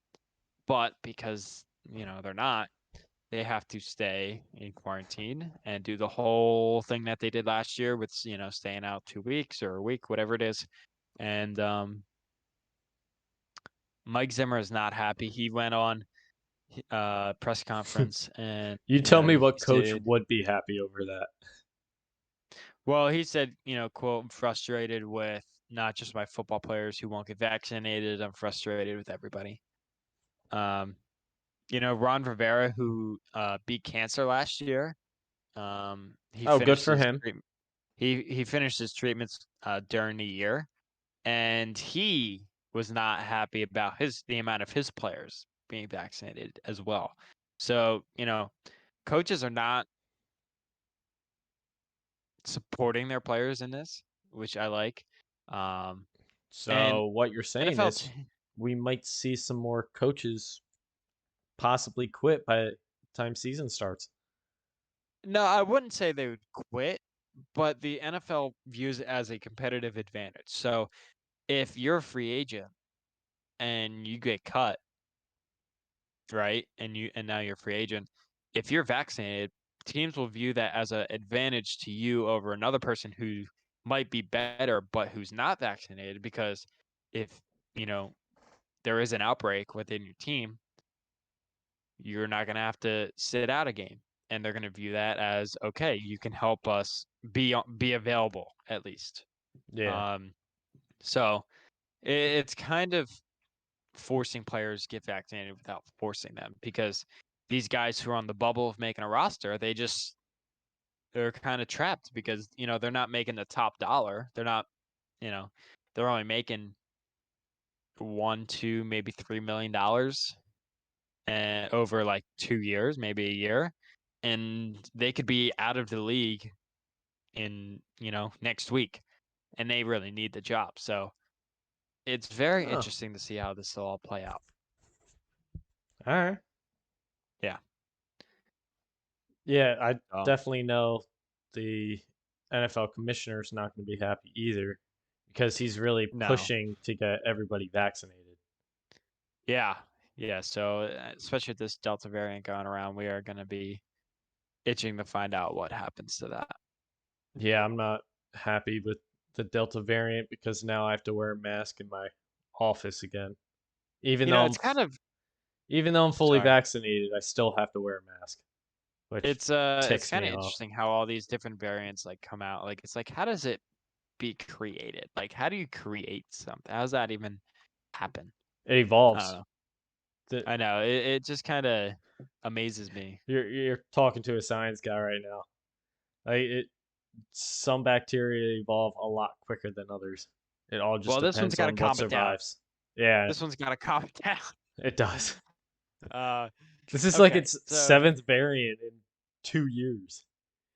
But because, they're not, they have to stay in quarantine and do the whole thing that they did last year with, staying out 2 weeks or a week, whatever it is. And Mike Zimmer is not happy. He went on press conference, and You tell me he what coach said, would be happy over that. well, he said, quote, "I'm frustrated with not just my football players who won't get vaccinated. I'm frustrated with everybody." Um, Ron Rivera, who beat cancer last year, he Oh, good finished for his him. treatment. He finished his treatments during the year, and he was not happy about the amount of his players being vaccinated as well. So, coaches are not supporting their players in this, which I like. Um, and So what you're saying NFL, is we might see some more coaches possibly quit by the time season starts. no, I wouldn't say they would quit, but the NFL views it as a competitive advantage. So if you're a free agent and you get cut, right, and now you're a free agent, if you're vaccinated, teams will view that as an advantage to you over another person who might be better but who's not vaccinated, because if you know there is an outbreak within your team, you're not going to have to sit out a game, and they're going to view that as, okay, you can help us be available at least. Yeah. um so it's kind of forcing players to get vaccinated without forcing them, because these guys who are on the bubble of making a roster, they're kind of trapped, because they're not making the top dollar. They're not, you know, they're only making 1, 2, maybe $3 million and over like 2 years, maybe a year, and they could be out of the league in next week, and they really need the job. So it's very Oh, interesting to see how this will all play out. all right. Yeah. Yeah, I Oh, definitely know the NFL commissioner's not going to be happy either because he's really no. pushing to get everybody vaccinated. Yeah. Yeah. So, especially with this Delta variant going around, we are going to be itching to find out what happens to that. Yeah, I'm not happy with the Delta variant because now I have to wear a mask in my office again. Even though It's kind of, even though I'm fully sorry. vaccinated, I still have to wear a mask, which It's ticks kind me of off. interesting how all these different variants like come out. Like, it's like, how does it be created? Like, how do you create something? How does that even happen? It I don't evolves. know. The, I know. It just kind of amazes me. you're talking to a science guy right now. Like some bacteria evolve a lot quicker than others. It all just Well, this one's depends got to on what calm it down. survives. Yeah, This one's got to calm it down. it does. Uh, This is like okay. its So, seventh variant in 2 years.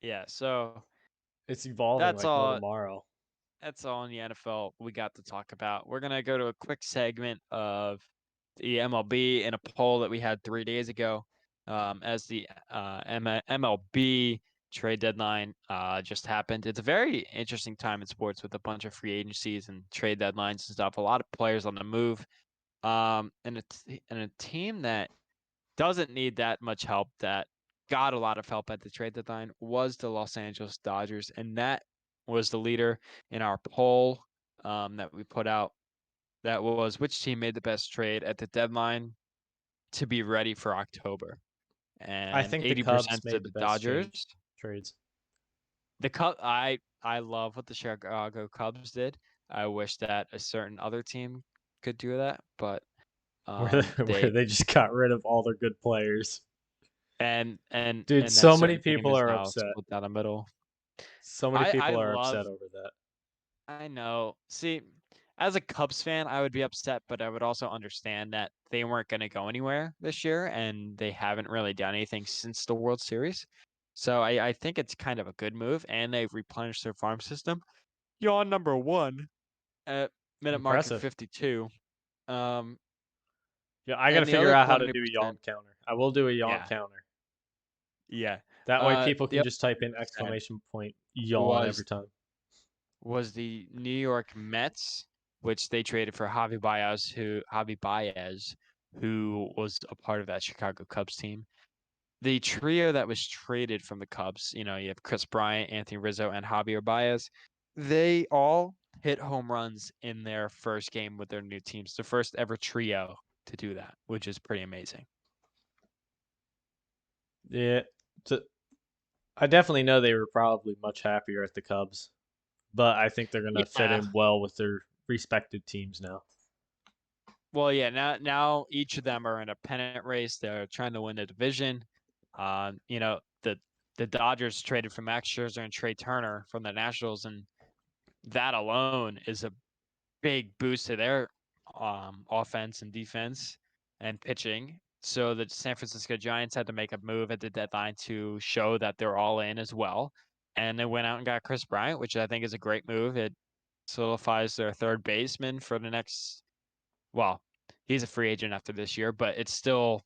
yeah. So It's evolving that's like no all. tomorrow. That's all in the NFL we got to talk about. We're gonna go to a quick segment of the MLB and a poll that we had 3 days ago, as the MLB trade deadline just happened. It's a very interesting time in sports with a bunch of free agencies and trade deadlines and stuff. A lot of players on the move, and a team that doesn't need that much help, that got a lot of help at the trade deadline, was the Los Angeles Dodgers, and that was the leader in our poll that we put out. That was, which team made the best trade at the deadline to be ready for October, I and think the Cubs 80% made said the the best Dodgers. trades. The Cub, I love what the Chicago Cubs did. I wish that a certain other team could do that, but Where they they just got rid of all their good players. Dude, and that so many certain team people is are now upset. split down the middle. So many I people are love upset over that. I know. See, as a Cubs fan, I would be upset, but I would also understand that they weren't going to go anywhere this year, and they haven't really done anything since the World Series. So I think it's kind of a good move, and they've replenished their farm system. Yawn number one at minute marker Impressive. 52. Um, Yeah, I got to and the figure other out how to do a yawn 20%, counter. I will do a yawn yeah, counter. yeah. That way people The can other just type in 20% exclamation point yawn every was time. the New York Mets, which they traded for Javi Baez, who was a part of that Chicago Cubs team. The trio that was traded from the Cubs, you have Chris Bryant, Anthony Rizzo, and Javier Baez. They all hit home runs in their first game with their new teams. The first ever trio to do that, which is pretty amazing. Yeah, t I definitely know they were probably much happier at the Cubs, but I think they're gonna fit Yeah. in well with their respected teams now. Well, yeah, now each of them are in a pennant race. They're trying to win the division. The Dodgers traded for Max Scherzer and Trey Turner from the Nationals, and that alone is a big boost to their offense and defense and pitching. So the San Francisco Giants had to make a move at the deadline to show that they're all in as well. And they went out and got Chris Bryant, which I think is a great move. It solidifies their third baseman for the next, well, he's a free agent after this year, but it's still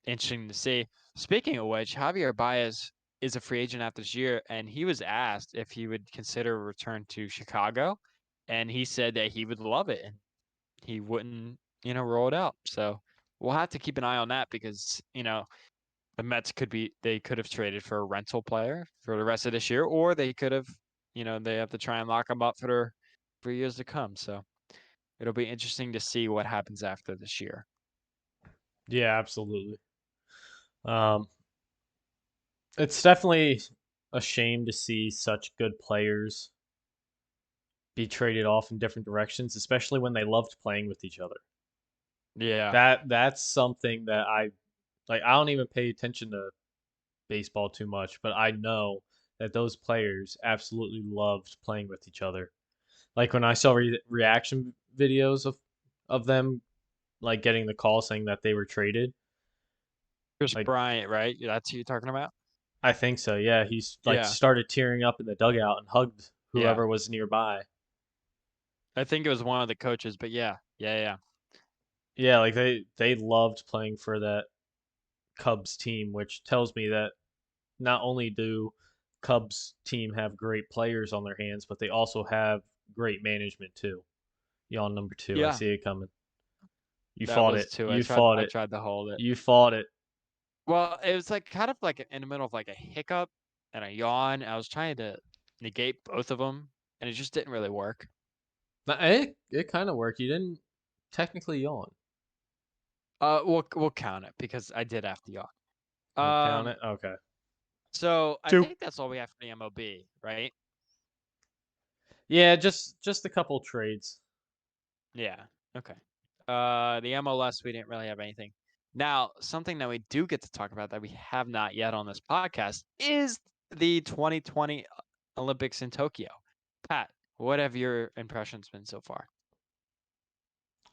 interesting to see. Speaking of which, Javier Baez is a free agent after this year, and he was asked if he would consider a return to Chicago, and he said that he would love it and he wouldn't, roll it out. So we'll have to keep an eye on that because, the Mets they could have traded for a rental player for the rest of this year, or they could have, they have to try and lock him up for years to come. So it'll be interesting to see what happens after this year. Yeah, absolutely. Um, it's definitely a shame to see such good players be traded off in different directions, especially when they loved playing with each other. Yeah. That's something that I like. I don't even pay attention to baseball too much, but I know that those players absolutely loved playing with each other. Like when I saw reaction videos of them like getting the call saying that they were traded. Chris Like Bryant, right? That's who you're talking about? I think so. Yeah, he's like Yeah. started tearing up in the dugout and hugged Yeah. whoever was nearby. I think it was one of the coaches, but yeah. Yeah, yeah. Yeah, like they loved playing for that Cubs team, which tells me that not only do Cubs team have great players on their hands, but they also have great management too. Yawn number two. I Yeah. see it coming. You That fought was it. 2. You fought I it. tried to hold it. You fought it. Well, it was like kind of like in the middle of like a hiccup and a yawn. I was trying to negate both of them, and it just didn't really work. It kind of worked. You didn't technically yawn. We'll count it because I did have to yawn. We'll count Um, it. Okay. so I Two. think that's all we have for the MLB, right? Yeah, just a couple trades. Yeah. Okay. The MLS we didn't really have anything. Now, something that we do get to talk about that we have not yet on this podcast is the 2020 Olympics in Tokyo. Pat, what have your impressions been so far?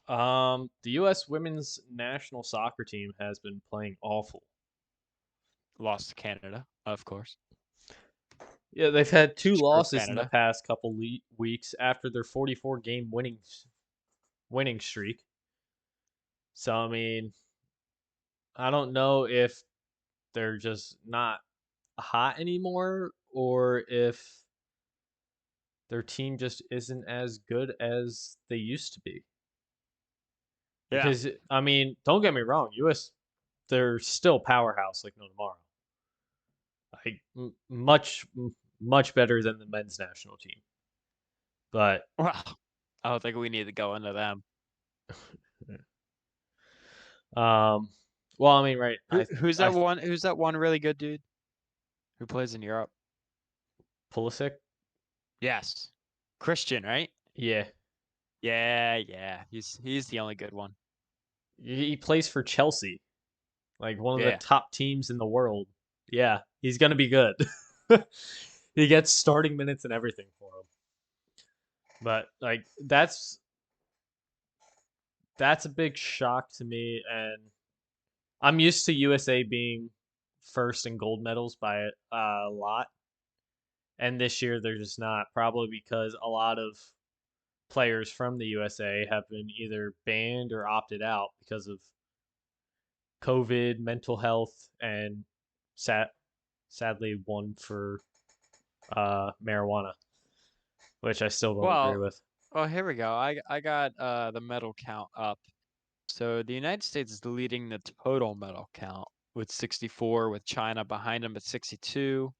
The U.S. women's national soccer team has been playing awful. Lost to Canada, of course. Yeah, they've had two Screw losses in the Canada. past couple weeks after their 44 game winning streak. So I mean, I don't know if they're just not hot anymore or if their team just isn't as good as they used to be. Yeah. Because I mean, don't get me wrong, US they're still powerhouse like no tomorrow. Like much better than the men's national team. But Well, I don't think we need to go into them. um well, I mean, right, I Who's that one really good dude who plays in Europe? Pulisic, Yes. Christian, right? yeah. Yeah, yeah. He's the only good one. He plays for Chelsea, like one of the Yeah. top teams in the world. Yeah, he's gonna be good. He gets starting minutes and everything for him. But like that's a big shock to me, and I'm used to USA being first in gold medals by a lot, and this year they're just not. Probably because a lot of players from the USA have been either banned or opted out because of COVID, mental health, and sadly one for marijuana, which I still don't agree Well, with. here we go. I got the medal count up. So the United States is leading the total medal count with 64, with China behind them at 62,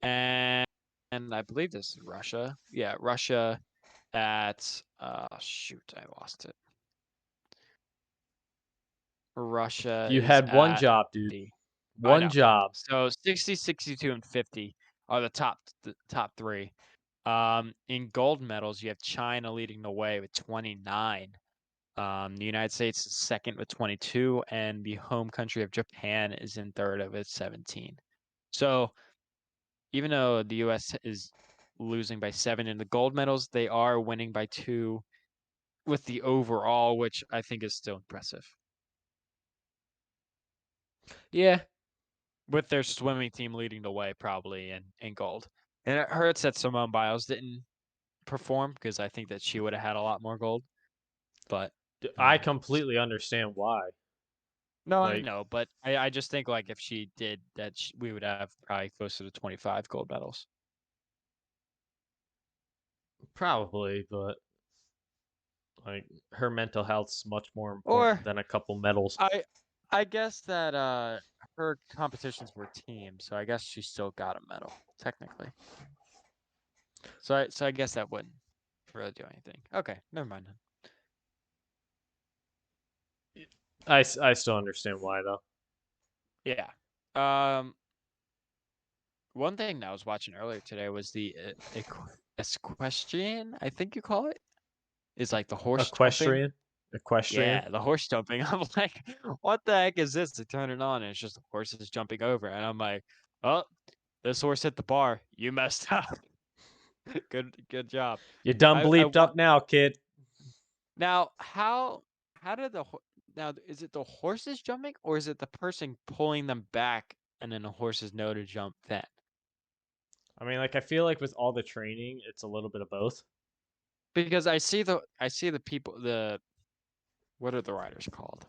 and I believe this is Russia. Yeah, Russia at shoot, I lost it. Russia You is had one at job, dude. 80. I One know. job. So 60, 62, and 50 are the top three. In gold medals, you have China leading the way with 29. The United States is second with 22, and the home country of Japan is in third with 17. So even though the U.S. is losing by 7 in the gold medals, they are winning by 2 with the overall, which I think is still impressive. Yeah. With their swimming team leading the way probably in gold. And it hurts that Simone Biles didn't perform because I think that she would have had a lot more gold. But I um, completely understand why. no, I Like, know, but I just think like if she did that, we would have probably closer to 25 gold medals. probably, but like her mental health's much more Or important than a couple medals. I I guess that her competitions were team, so I guess she still got a medal technically. So I guess that wouldn't really do anything. Okay, never mind then. I still understand why though. Yeah. Um, One thing that I was watching earlier today was the equestrian, I think you call it, is like the horse jumping. Equestrian, equestrian. Yeah, the horse jumping. I'm like, what the heck is this? I turn it on and it's just the horses jumping over, and I'm like, oh, this horse hit the bar. You messed up. Good job. You done I bleeped want up now, kid. now how did now is it the horses jumping or is it the person pulling them back and then the horses know to jump then? I mean, like I feel like with all the training, it's a little bit of both. Because I see the people what are the riders called?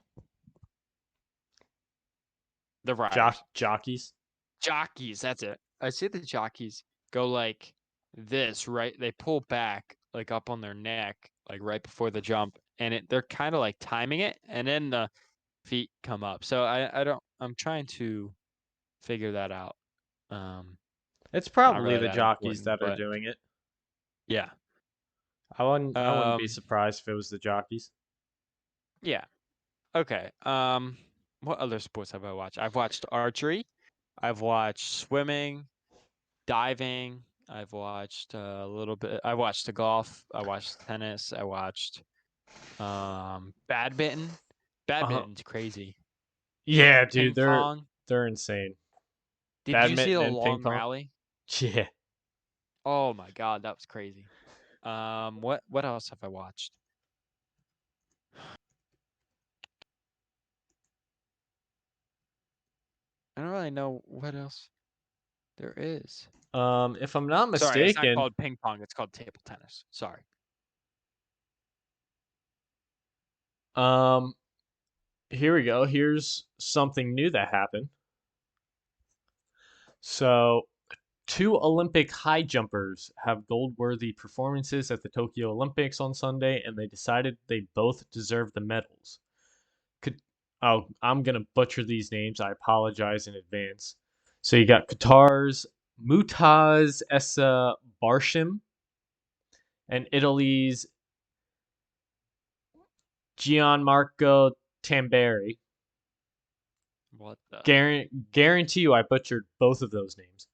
The riders. Jockeys. Jockeys, that's it. I see the jockeys go like this, right? They pull back like up on their neck, like right before the jump, and they're kind of like timing it, and then the feet come up. So I don't I'm trying to figure that out. Um, It's Not probably really the that jockeys important, that are but doing it. yeah. I wouldn't be Um, surprised if it was the jockeys. yeah. Okay. What other sports have I watched? I've watched archery. I've watched swimming, diving. I've watched a little bit. I watched the golf. I watched tennis. I watched badminton. Uh, Badminton's crazy. yeah, dude, Ping pong. they're insane. Did you see the Badminton and ping long pong. rally? Yeah. Oh my God, that was crazy. What else have I watched? I don't really know what else there is. If I'm not Sorry, it's not mistaken, called ping pong. It's called table tennis. Sorry. um, here we go. Here's something new that happened. So, two Olympic high jumpers have gold-worthy performances at the Tokyo Olympics on Sunday, and they decided they both deserve the medals. Could oh, I'm gonna butcher these names. I apologize in advance. So you got Qatar's Mutaz Essa Barshim and Italy's Gianmarco Tamberi. What the hell? Guarantee you I butchered both of those names.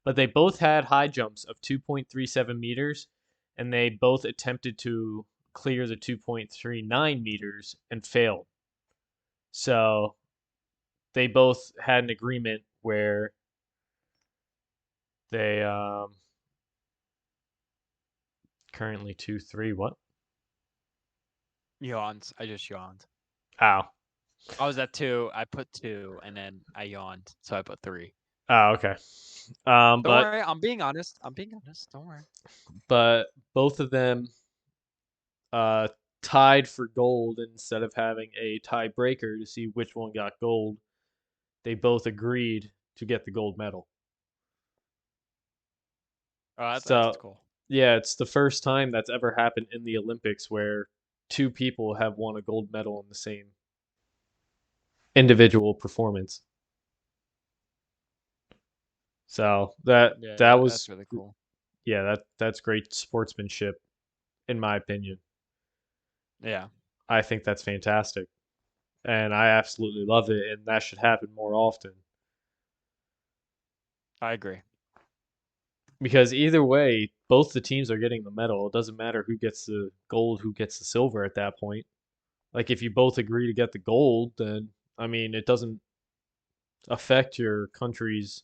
But they both had high jumps of 2.37 meters, and they both attempted to clear the 2.39 meters and failed. So they both had an agreement where they currently 2-3 what? Yawns. I just yawned. Oh. I was at 2. I put 2, and then I yawned, so I put 3. Oh, okay. Don't But worry. I'm being honest. I'm being honest. Don't worry. but both of them uh tied for gold instead of having a tiebreaker to see which one got gold. They both agreed to get the gold medal. Oh, that's So, cool. yeah, it's the first time that's ever happened in the Olympics where two people have won a gold medal in the same individual performance. So, Yeah, that that's was really cool. yeah, that's great sportsmanship in my opinion. Yeah. I think that's fantastic. And I absolutely love it and that should happen more often. I agree. because either way, both the teams are getting the medal. It doesn't matter who gets the gold, who gets the silver at that point. Like if you both agree to get the gold, then I mean, it doesn't affect your country's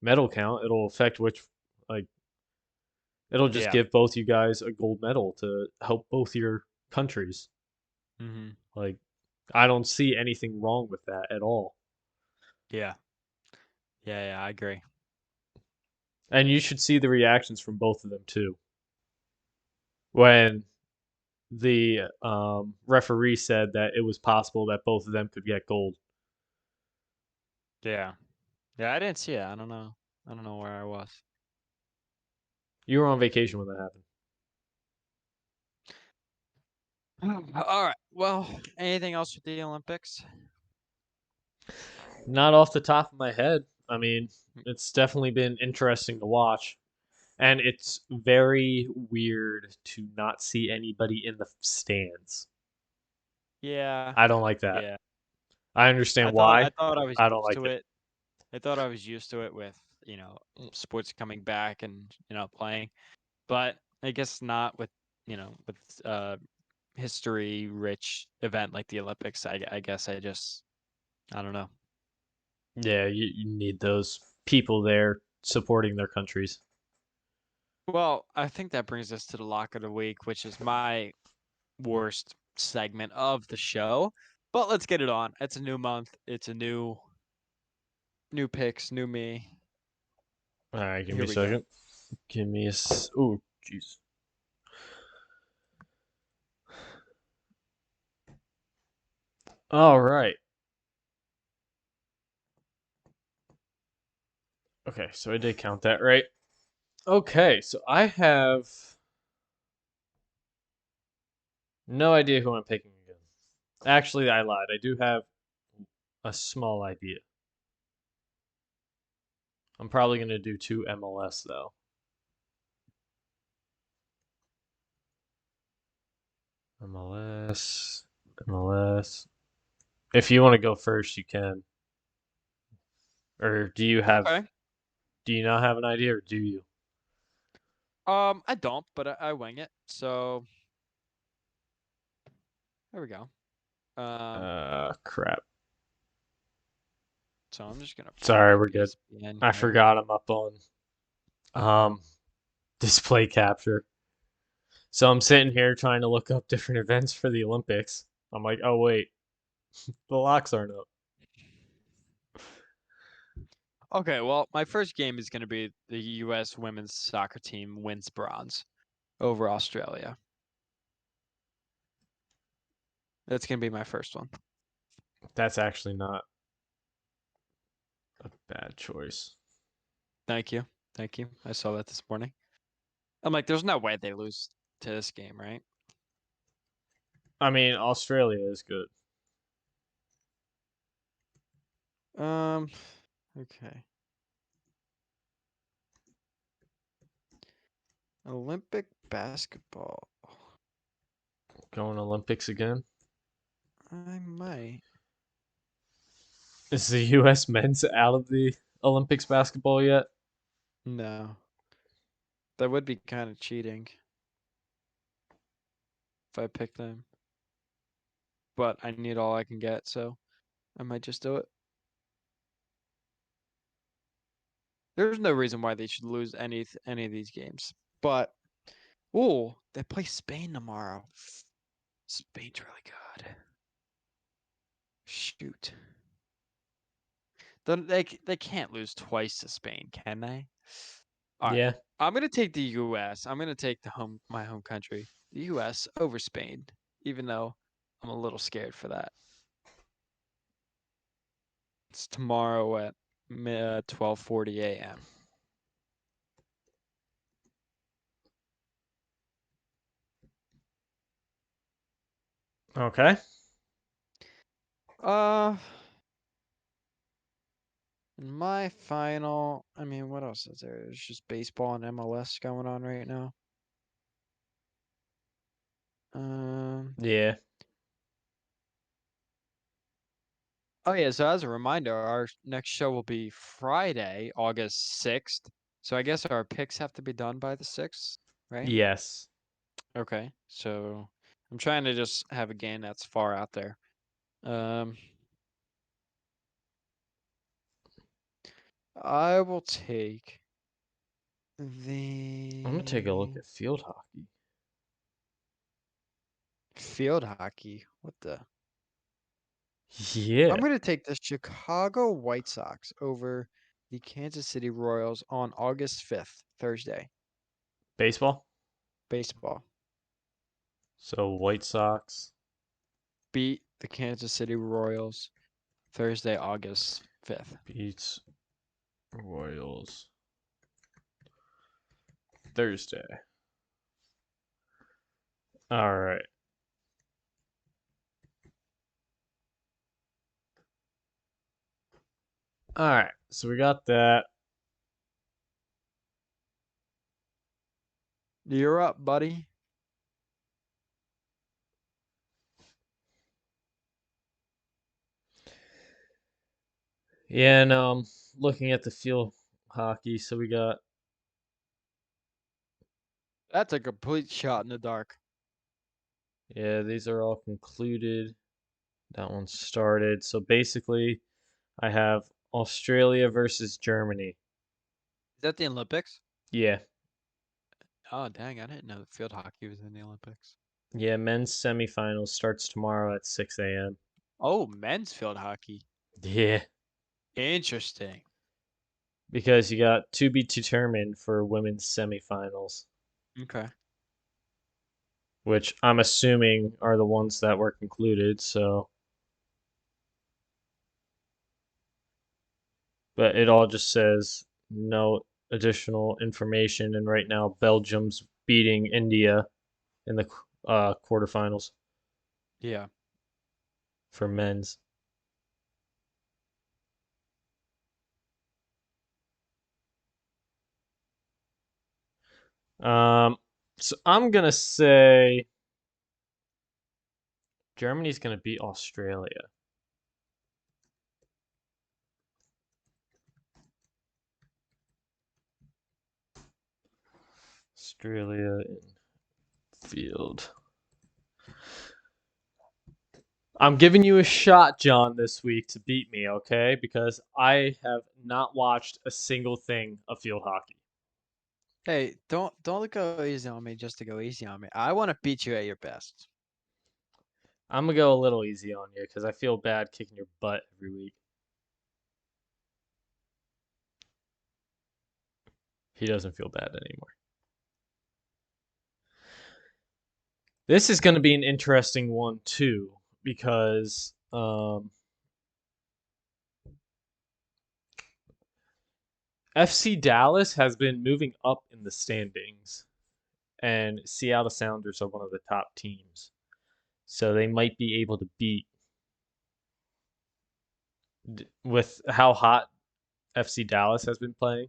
medal count. It'll affect which like it'll just Yeah. give both you guys a gold medal to help both your countries. Mhm. Like I don't see anything wrong with that at all. Yeah. Yeah, I agree. And you should see the reactions from both of them too. When the referee said that it was possible that both of them could get gold. Yeah. Yeah, I didn't see it. I don't know. I don't know where I was. You were on vacation when that happened. All right. Well, anything else with the Olympics? Not off the top of my head. I mean, it's definitely been interesting to watch. And it's very weird to not see anybody in the stands. Yeah. I don't like that. Yeah. I I understand thought I why. thought I was I don't used like to it. it. I thought I was used to it with, sports coming back and, playing. But I guess not with, with history rich event like the Olympics. I guess I don't know. Yeah, you need those people there supporting their countries. Well, I think that brings us to the lock of the week, which is my worst segment of the show. But let's get it on. It's a new month. It's a new picks, new me. All right, give me Here a we go. second. Give me a. Oh, jeez. All right. Okay, so I did count that right. Okay, so I have no idea who I'm picking again. Actually, I lied. I do have a small idea. I'm probably going to do two MLS though. MLS, MLS. If you want to go first, you can. Or Okay. do you not have an idea or do you? I don't, but I wing it. So there we go. Um, Crap. so I'm just gonna pull Sorry, up we're good. ESPN I here. forgot I'm up on um display capture. So I'm sitting here trying to look up different events for the Olympics. I'm like, "Oh wait, the locks aren't up." Okay, well, my first game is gonna be the U.S. women's soccer team wins bronze over Australia. That's gonna be my first one. That's actually not a bad choice. Thank you, thank you. I saw that this morning. I'm like, there's no way they lose to this game, right? I mean, Australia is good. Um, okay. Olympic basketball. Going Olympics again. I might. Is the U.S. men's out of the Olympics basketball yet? No, that would be kind of cheating if I pick them. But I need all I can get, so I might just do it. There's no reason why they should lose any of these games. But ooh, they play Spain tomorrow. Spain's really good. Shoot. They can't lose twice to Spain, can they? All right. Yeah. I'm gonna take the U.S. I'm gonna take my home country, the U.S. over Spain, even though I'm a little scared for that. It's tomorrow at 12:40 a.m. Okay. Uh, my final. I mean, what else is there? There's just baseball and MLS going on right now. Um, Yeah. Oh yeah, so as a reminder, our next show will be Friday, August 6th. So I guess our picks have to be done by the 6th, right? Yes. Okay. So I'm trying to just have a game that's far out there. Um I will take I'm gonna take a look the at field hockey. field hockey. What the? Yeah. I'm going to take the Chicago White Sox over the Kansas City Royals on August 5th, Thursday. Baseball. Baseball. So White Sox Beat the Kansas City Royals Thursday, August 5th. beats Royals Thursday. All right. All right. So we got that. You're up, buddy. Yeah, and looking at the field hockey, so we got That's a complete shot in the dark. yeah, these are all concluded. That one started. So basically, I have Australia versus Germany. Is that the Olympics? Yeah. Oh, dang. I didn't know that field hockey was in the Olympics. Yeah, men's semifinals starts tomorrow at 6 a.m. Oh, men's field hockey. Yeah, Interesting. because you got to be determined for women's semifinals, Okay. which I'm assuming are the ones that were concluded. So, but it all just says no additional information. And right now, Belgium's beating India in the quarterfinals Yeah. for men's. Um, so I'm gonna say Germany's gonna beat Australia. Australia in field. I'm giving you a shot, John, this week to beat me, okay? Because I have not watched a single thing of field hockey. Hey, don't go easy on me just to go easy on me. I want to beat you at your best. I'm gonna go a little easy on you because I feel bad kicking your butt every week. He doesn't feel bad anymore. This is going to be an interesting one too because FC Dallas has been moving up in the standings, and Seattle Sounders are one of the top teams, so they might be able to beat with how hot FC Dallas has been playing.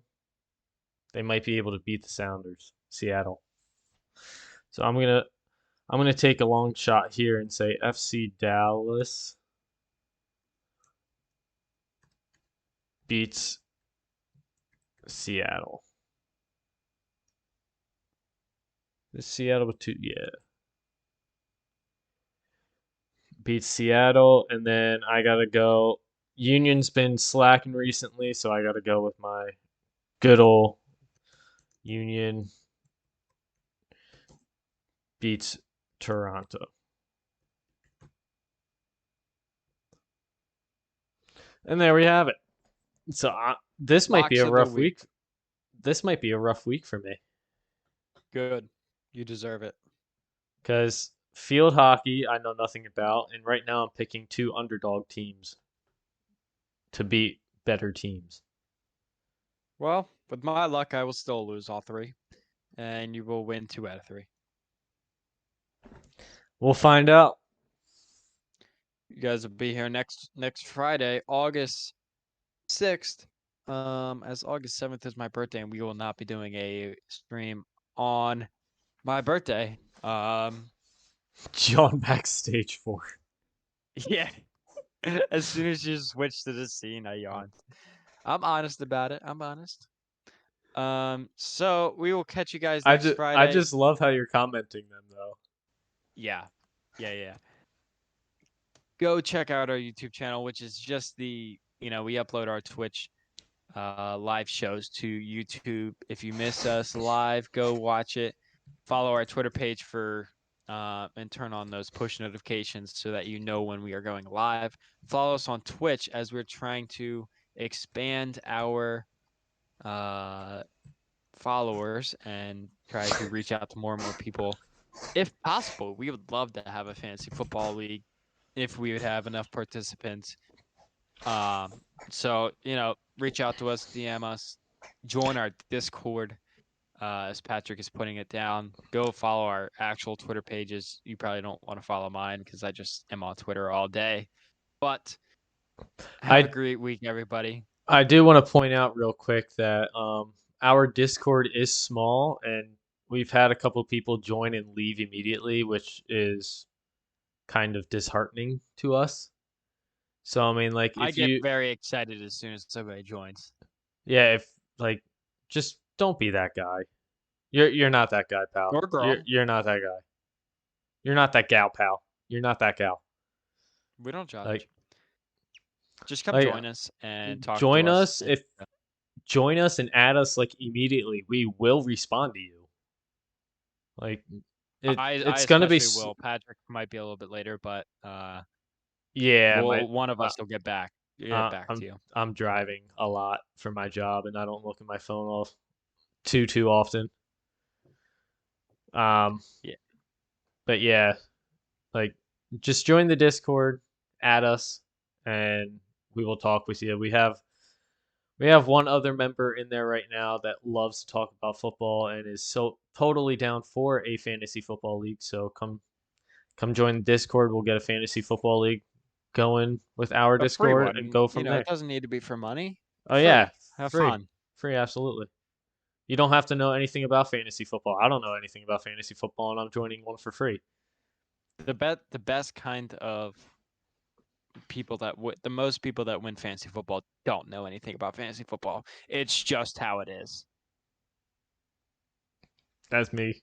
They might be able to beat the Sounders, Seattle. So I'm gonna take a long shot here and say FC Dallas beats Seattle. Is Seattle with two? Yeah, beats Seattle, and then I gotta go. Union's been slacking recently, so I gotta go with my good old Union beats Toronto. And there we have it. So this might be Locks a of the rough week. week. This might be a rough week for me Good. You deserve it. because field hockey I know nothing about, and right now I'm picking two underdog teams to beat better teams. Well, with my luck, I will still lose all three, and you will win 2 out of 3. We'll find out. You guys will be here next Friday, August 6th. As August 7th is my birthday, and we will not be doing a stream on my birthday. John backstage for. Yeah. As soon as you switch to the scene, I yawned. I'm honest about it. I'm honest. So we will catch you guys I next just I Friday. just love how you're commenting them though. Yeah. Yeah. Go check out our YouTube channel, which is just we upload our Twitch live shows to YouTube. If you miss us live, go watch it. Follow our Twitter page for and turn on those push notifications so that you know when we are going live. Follow us on Twitch as we're trying to expand our followers and try to reach out to more and more people. If possible, we would love to have a fantasy football league if we would have enough participants. So reach out to us, DM us, join our Discord. As Patrick is putting it down, go follow our actual Twitter pages. You probably don't want to follow mine because I just am on Twitter all day. But have a I great week, everybody. I do want to point out real quick that our Discord is small and we've had a couple people join and leave immediately, which is kind of disheartening to us. So I mean, like, I if get you, very excited as soon as somebody joins. yeah, if like, just don't be that guy. You're not that guy, pal. Or You're girl. you're not that guy. You're not that gal, pal. You're not that gal. We don't judge. Like Just come like join us and talk to join us. us And if join us and add us like immediately. We will respond to you. Like I it's gonna be especially will. Patrick might be a little bit later, but yeah. one of Uh, us will get back to you. I'm driving a lot for my job and I don't look at my phone off too often. Um, Yeah. but yeah, like just join the Discord, add us, and we will talk with you. We have one other member in there right now that loves to talk about football and is so totally down for a fantasy football league. So come join the Discord. We'll get a fantasy football league going with our A free Discord and one. go You from know, it there. doesn't need to be for money. Oh yeah, Free. Have free, fun. free, absolutely. You don't have to know anything about fantasy football. I don't know anything about fantasy football, and I'm joining one for free. The best kind of the most people that win fantasy football don't know anything about fantasy football. It's just how it is. That's me.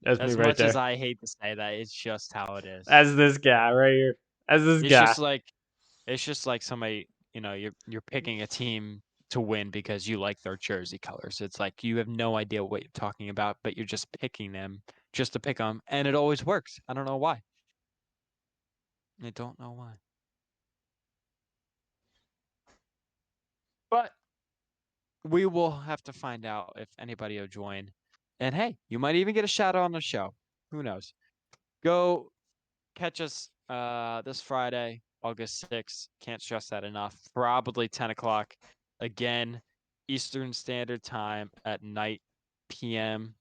That's me As right much as there. I hate to say that, it's just how it is. As this guy right here. As this It's guy. just like somebody, you're picking a team to win because you like their jersey colors. It's like you have no idea what you're talking about, but you're just picking them just to pick them, and it always works. I don't know why. I don't know why. But we will have to find out if anybody will join. And hey, you might even get a shout out on the show. Who knows? Go catch us this Friday, August 6th. Can't stress that enough. Probably 10 o'clock again, Eastern Standard Time at night PM.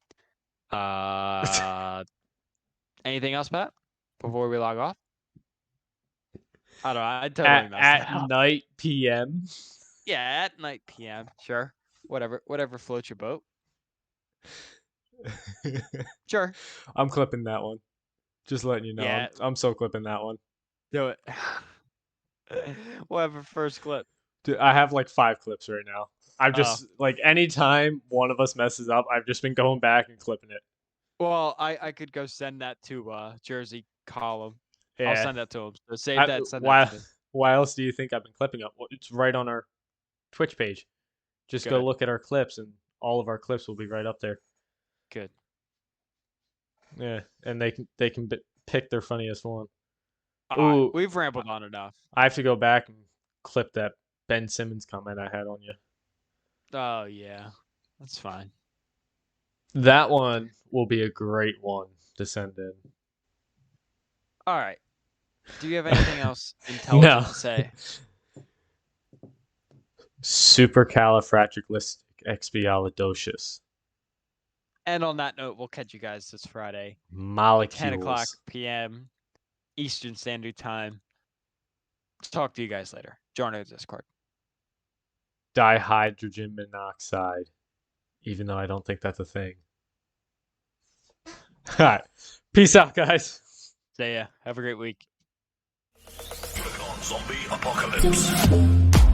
Anything else, Pat? Before we log off? I don't know. I totally messed At that up. night PM. Yeah, at night PM. Sure. Whatever floats your boat. Sure. I'm clipping that one. Just letting you know. Yeah, I'm so clipping that one. do it. We'll have a first clip. Dude, I have like 5 clips right now. I've Oh. just like anytime one of us messes up, I've just been going back and clipping it. Well, I could go send that to Jersey Column. I'll Yeah. send that to him. So save that, send that Why to me. why else do you think I've been clipping up? Well, it's right on our Twitch page. Just go Good. look at our clips and all of our clips will be right up there. Good. Yeah, and they can pick their funniest one. All right. Ooh, We've rambled on enough. I have to go back and clip that Ben Simmons comment I had on you. Oh yeah. That's fine. That one will be a great one to send in. All right. Do you have anything else No. intelligent to say? Supercalifragilisticexpialidocious. And on that note, we'll catch you guys this Friday, 10 o'clock Molecules. p.m. Eastern Standard Time. Talk to you guys later. Join our Discord. Dihydrogen monoxide. Even though I don't think that's a thing. Alright. Peace out, guys. See ya. Have a great week. Zombie apocalypse.